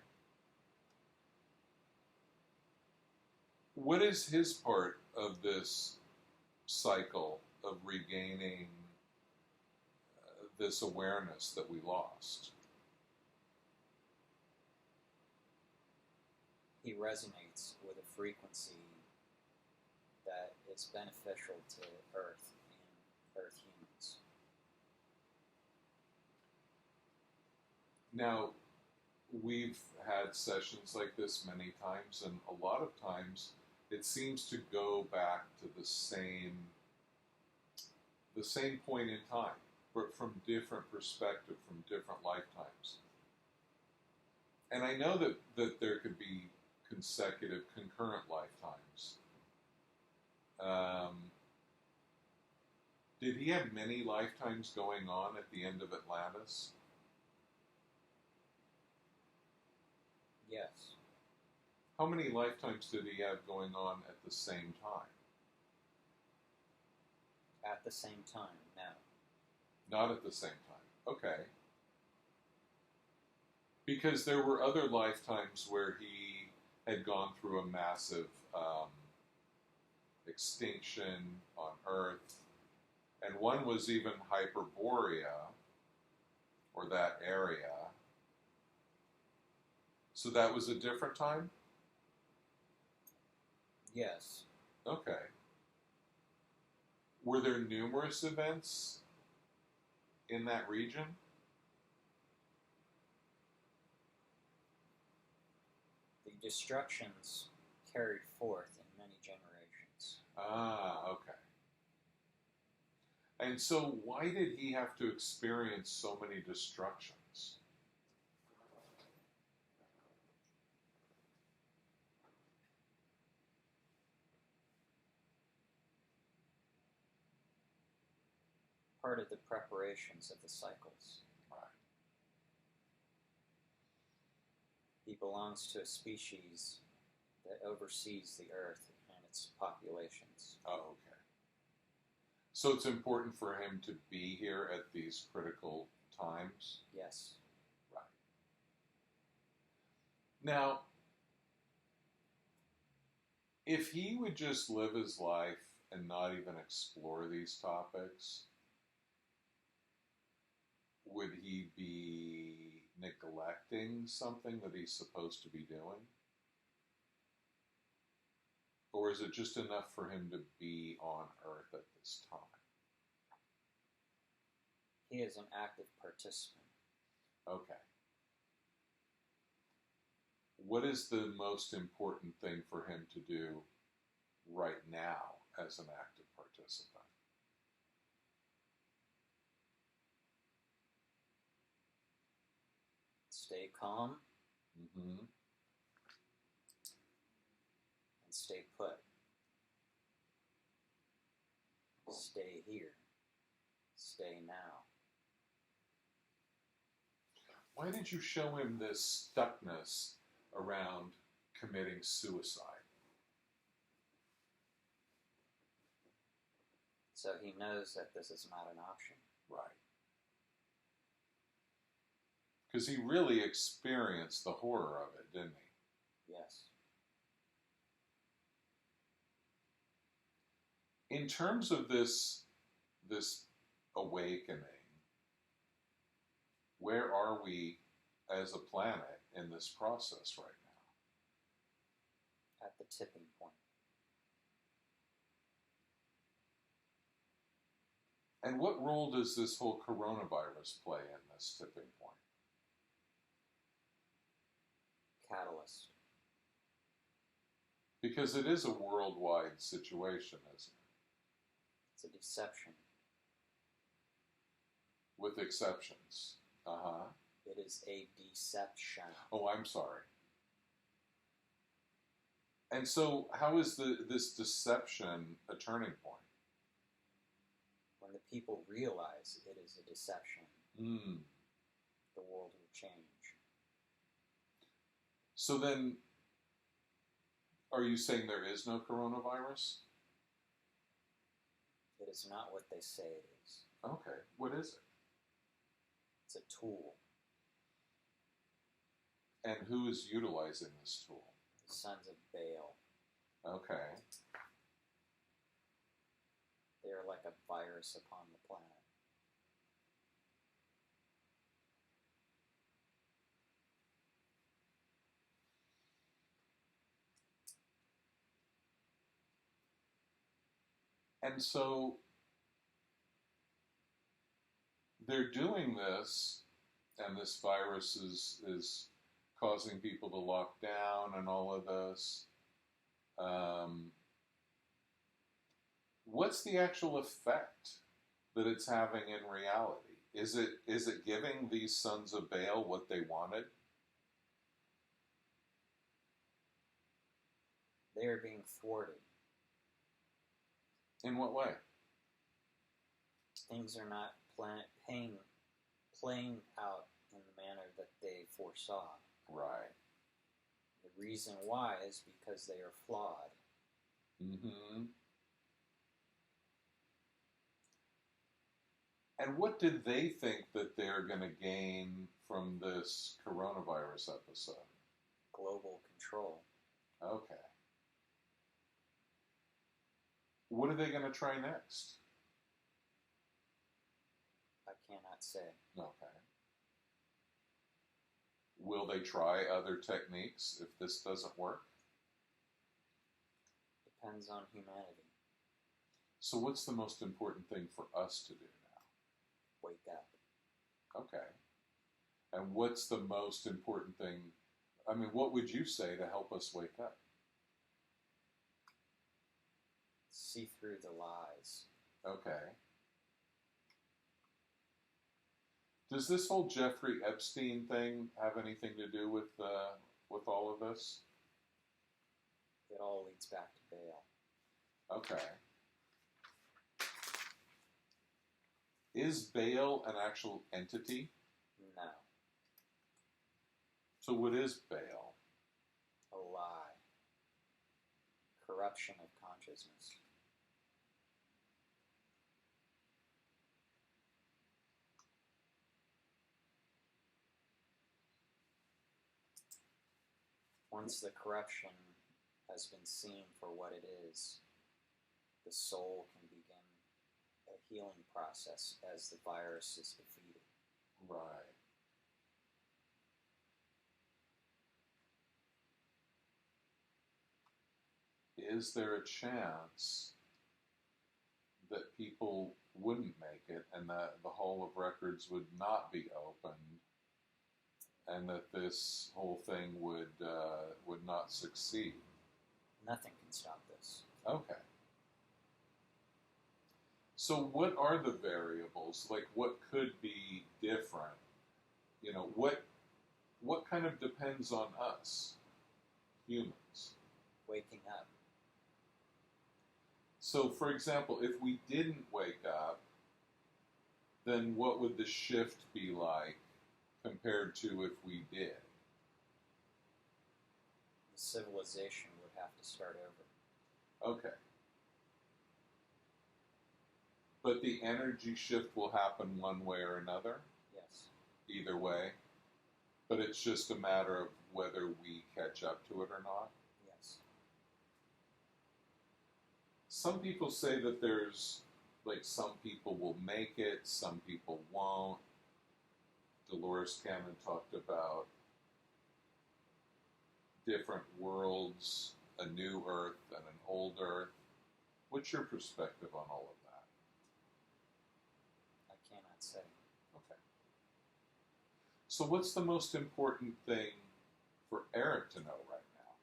What is his part of this cycle of regaining this awareness that we lost? He resonates with a frequency that is beneficial to Earth and Earth humans. Now, we've had sessions like this many times, and a lot of times it seems to go back to the same point in time, but from different perspective, from different lifetimes. And I know that there could be consecutive, concurrent lifetimes. Did he have many lifetimes going on at the end of Atlantis? Yes. How many lifetimes did he have going on at the same time? At the same time, no. Not at the same time. Okay. Because there were other lifetimes where he had gone through a massive extinction on Earth, and one was even Hyperborea, or that area. So that was a different time? Yes. Okay. Were there numerous events in that region? The destructions carried forth in many generations. Ah, okay. And so why did he have to experience so many destructions? Part of the preparations of the cycles. Right. He belongs to a species that oversees the earth and its populations. Oh, okay. So it's important for him to be here at these critical times? Yes. Right. Now, if he would just live his life and not even explore these topics, would he be neglecting something that he's supposed to be doing? Or is it just enough for him to be on Earth at this time? He is an active participant. Okay. What is the most important thing for him to do right now as an active participant? Stay calm Mm-hmm. and stay put. Stay here. Stay now. Why did you show him this stuckness around committing suicide? So he knows that this is not an option. Right. Because he really experienced the horror of it, didn't he? Yes. In terms of this awakening, where are we as a planet in this process right now? At the tipping point. And what role does this whole coronavirus play in this tipping point? Catalyst. Because it is a worldwide situation, isn't it? It's a deception. With exceptions. Uh-huh. It is a deception. Oh, I'm sorry. And so how is this deception a turning point? When the people realize it is a deception, Mm. the world will change. So then, are you saying there is no coronavirus? It is not what they say it is. Okay. What is it? It's a tool. And who is utilizing this tool? The sons of Baal. Okay. They are like a virus upon the planet. And so they're doing this, and this virus is causing people to lock down and all of this. What's the actual effect that it's having in reality? Is it giving these sons of Baal what they wanted? They are being thwarted. In what way? Things are not playing out in the manner that they foresaw. Right. The reason why is because they are flawed. Mm-hmm. And what did they think that they're going to gain from this coronavirus episode? Global control. Okay. What are they going to try next? I cannot say. Okay. Will they try other techniques if this doesn't work? Depends on humanity. So what's the most important thing for us to do now? Wake up. Okay. And what's the most important thing? I mean, what would you say to help us wake up? See through the lies. Okay. Does this whole Jeffrey Epstein thing have anything to do with all of this? It all leads back to Baal. Okay. Is Baal an actual entity? No. So what is Baal? A lie. Corruption of consciousness. Once the corruption has been seen for what it is, the soul can begin a healing process as the virus is defeated. Right. Is there a chance that people wouldn't make it and that the Hall of Records would not be opened and that this whole thing would not succeed? Nothing can stop this. Okay. So what are the variables? Like what could be different? You know, what kind of depends on us, humans? Waking up. So, for example, if we didn't wake up, then what would the shift be like compared to if we did? The civilization would have to start over. Okay. But the energy shift will happen one way or another? Yes. Either way? But it's just a matter of whether we catch up to it or not? Yes. Some people say that there's, like, some people will make it, some people won't. Dolores Cannon talked about different worlds, a new Earth and an old Earth. What's your perspective on all of that? I cannot say. Okay. So what's the most important thing for Eric to know right now?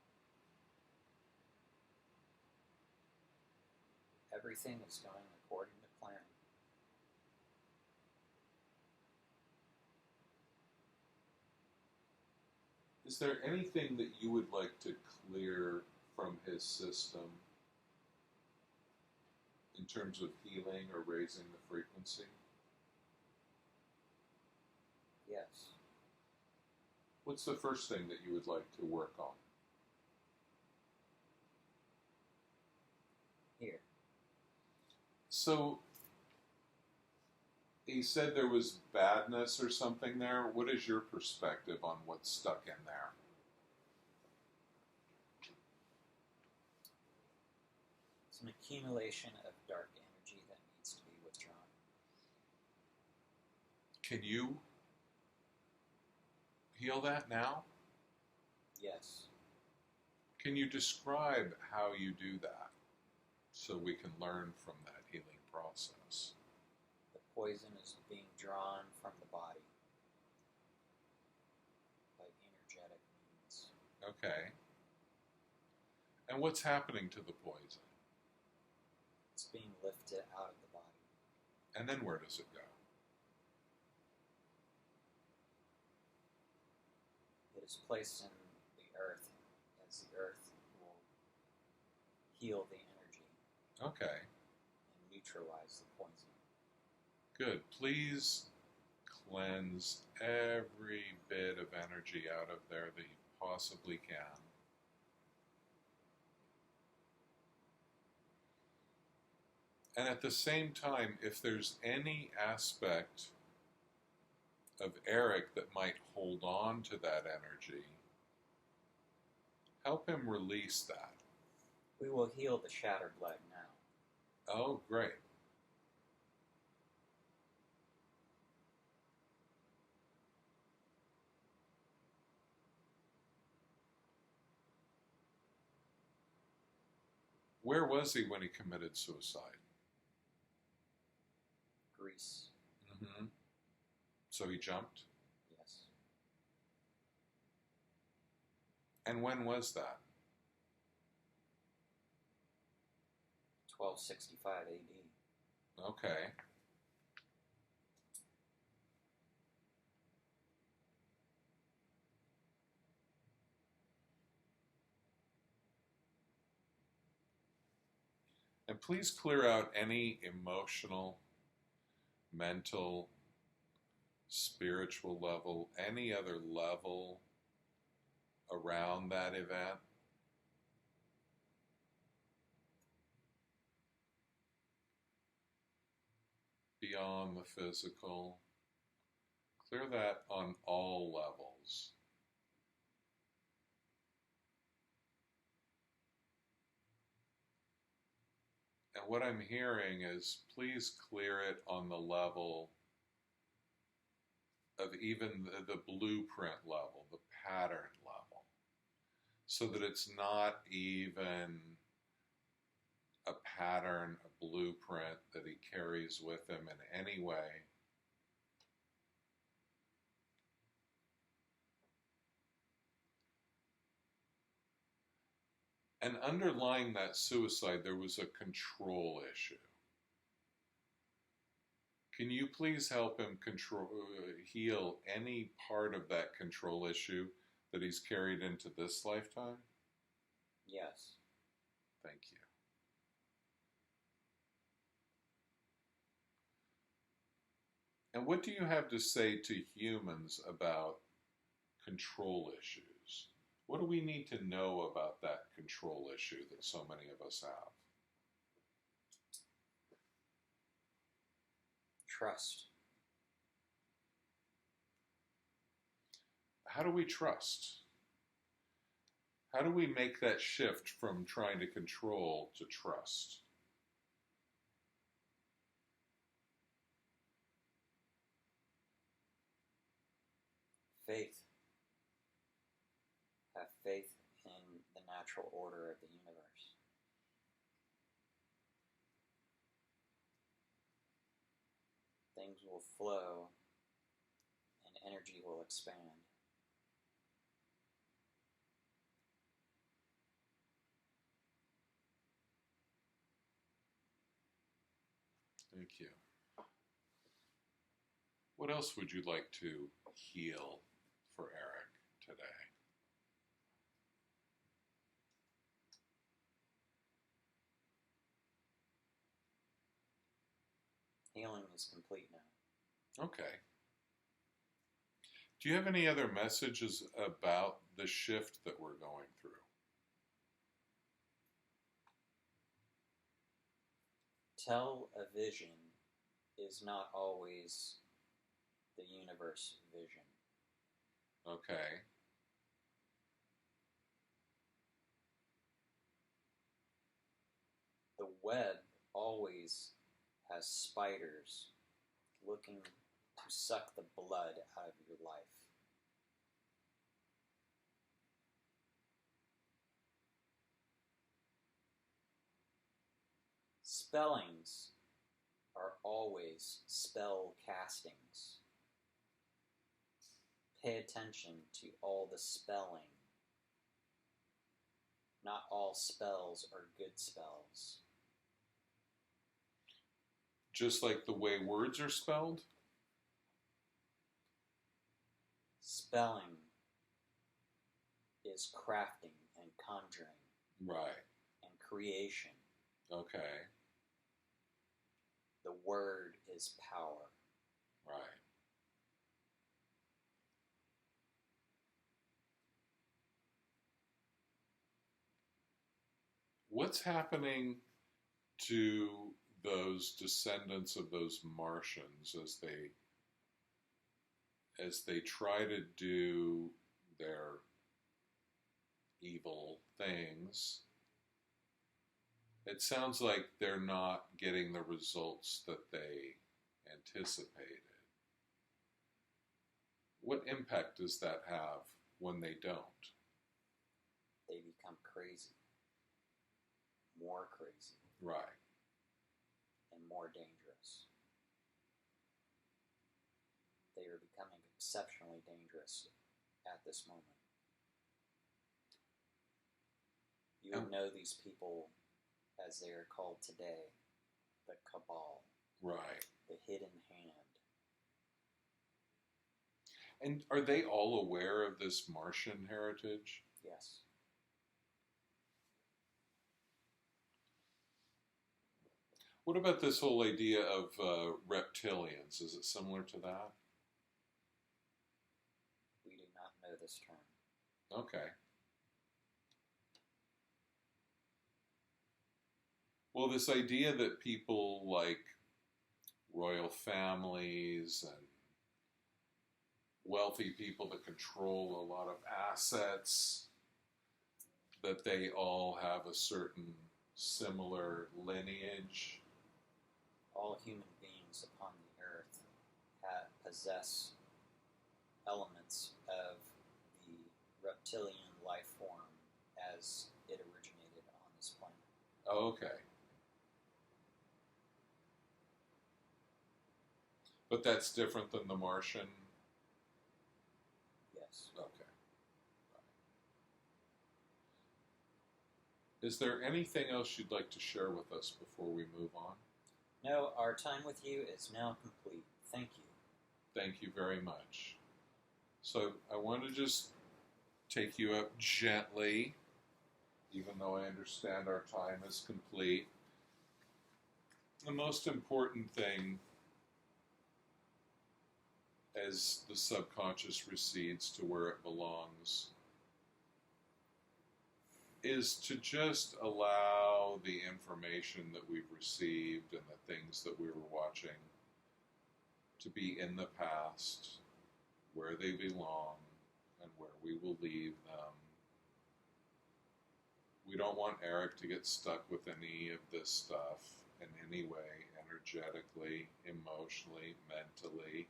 Everything is going according to plan. Is there anything that you would like to clear from his system in terms of healing or raising the frequency? Yes. What's the first thing that you would like to work on? Here. So, he said there was badness or something there. What is your perspective on what's stuck in there? It's an accumulation of dark energy that needs to be withdrawn. Can you heal that now? Yes. Can you describe how you do that so we can learn from that healing process? The poison is being drawn from the body by energetic means. Okay. And what's happening to the poison? It's being lifted out of the body. And then where does it go? It is placed in the earth as the earth will heal the energy Okay. and neutralize the poison. Good. Please cleanse every bit of energy out of there that you possibly can. And at the same time, if there's any aspect of Eric that might hold on to that energy, help him release that. We will heal the shattered leg now. Oh, great. Where was he when he committed suicide? Greece. Mm-hmm. So he jumped? Yes. And when was that? 1265 AD. Okay. And please clear out any emotional, mental, spiritual level, any other level around that event. Beyond the physical. Clear that on all levels. And what I'm hearing is please clear it on the level of even the blueprint level, the pattern level, so that it's not even a pattern, a blueprint that he carries with him in any way. And underlying that suicide, there was a control issue. Can you please help him heal any part of that control issue that he's carried into this lifetime? Yes. Thank you. And what do you have to say to humans about control issues? What do we need to know about that control issue that so many of us have? Trust. How do we trust? How do we make that shift from trying to control to trust? Faith. Have faith in the natural order of the universe. Things will flow and energy will expand. Thank you. What else would you like to heal for Eric today? Healing is complete now. Okay. Do you have any other messages about the shift that we're going through? Television is not always the universe vision. Okay. The web always has spiders looking to suck the blood out of your life. Spellings are always spell castings. Pay attention to all the spelling. Not all spells are good spells. Just like the way words are spelled? Spelling is crafting and conjuring Right. and creation. Okay. The word is power. Right. What's happening to those descendants of those Martians as they try to do their evil things? It sounds like they're not getting the results that they anticipated. What impact does that have when they don't? They become crazy. More crazy. Right. And more dangerous. They are becoming exceptionally dangerous at this moment. You would know these people as they are called today, the Cabal. Right. The hidden hand. And are they all aware of this Martian heritage? Yes. What about this whole idea of reptilians? Is it similar to that? We do not know this term. Okay. Well, this idea that people like royal families and wealthy people that control a lot of assets, that they all have a certain similar lineage. All human beings upon the earth possess elements of the reptilian life form as it originated on this planet. Oh, okay. But that's different than the Martian? Yes. Okay. Right. Is there anything else you'd like to share with us before we move on? No, our time with you is now complete. Thank you. Thank you very much. So I want to just take you up gently, even though I understand our time is complete. The most important thing as the subconscious recedes to where it belongs is to just allow the information that we've received and the things that we were watching to be in the past, where they belong, and where we will leave them. We don't want Eric to get stuck with any of this stuff in any way, energetically, emotionally, mentally.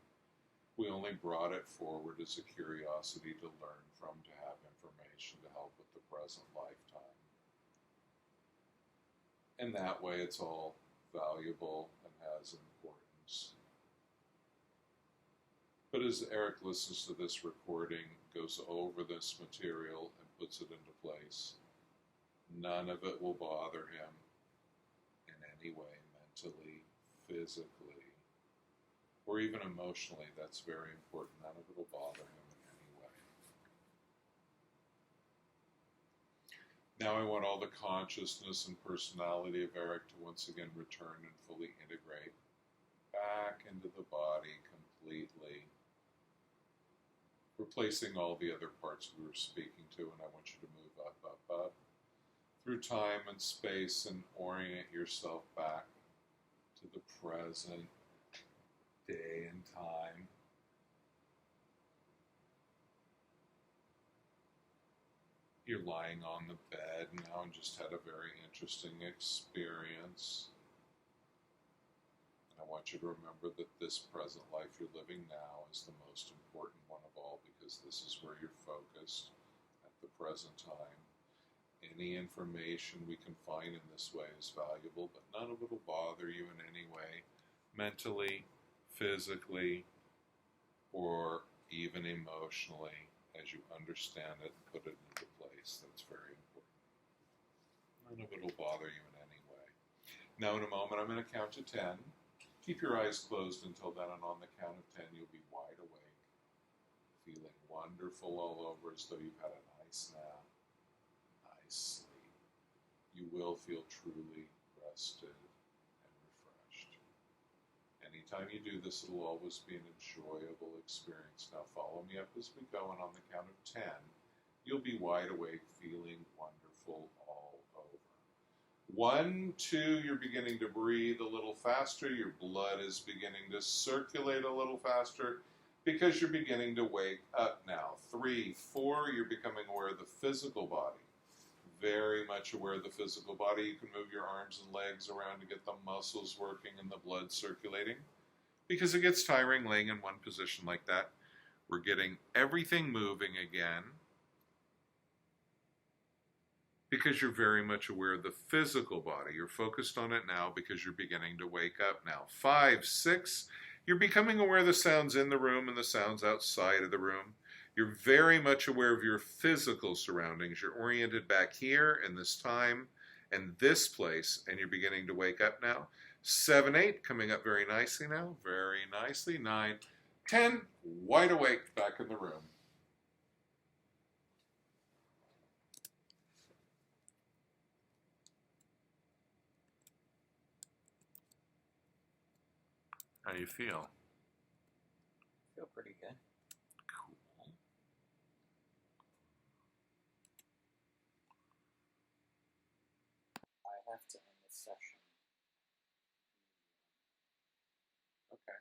We only brought it forward as a curiosity to learn from, to have information to help with the present lifetime. And that way it's all valuable and has importance. But as Eric listens to this recording, goes over this material and puts it into place, none of it will bother him in any way, mentally, physically, or even emotionally. That's very important. None of it will bother him in any way. Now I want all the consciousness and personality of Eric to once again return and fully integrate back into the body completely, replacing all the other parts we were speaking to, and I want you to move up, up, up, through time and space and orient yourself back to the present day and time. You're lying on the bed now and just had a very interesting experience. And I want you to remember that this present life you're living now is the most important one of all, because this is where you're focused at the present time. Any information we can find in this way is valuable, but none of it will bother you in any way, mentally, physically, or even emotionally, as you understand it and put it into place. That's very important. None of it will bother you in any way. Now, in a moment, I'm going to count to 10. Keep your eyes closed until then, and on the count of 10, you'll be wide awake, feeling wonderful all over, as though you've had a nice nap. Sleep. You will feel truly rested and refreshed. Anytime you do this, it'll always be an enjoyable experience. Now follow me up as we go, and on the count of 10, you'll be wide awake, feeling wonderful all over. 1, 2, you're beginning to breathe a little faster. Your blood is beginning to circulate a little faster because you're beginning to wake up now. 3, 4, you're becoming aware of the physical body. Very much aware of the physical body. You can move your arms and legs around to get the muscles working and the blood circulating. Because it gets tiring laying in one position like that. We're getting everything moving again. Because you're very much aware of the physical body. You're focused on it now because you're beginning to wake up now. 5, 6, you're becoming aware of the sounds in the room and the sounds outside of the room. You're very much aware of your physical surroundings. You're oriented back here in this time and this place, and you're beginning to wake up now. 7, 8, coming up very nicely now. Very nicely. 9, 10, wide awake back in the room. How do you feel? Feel pretty good. Cool. I have to end this session. Okay.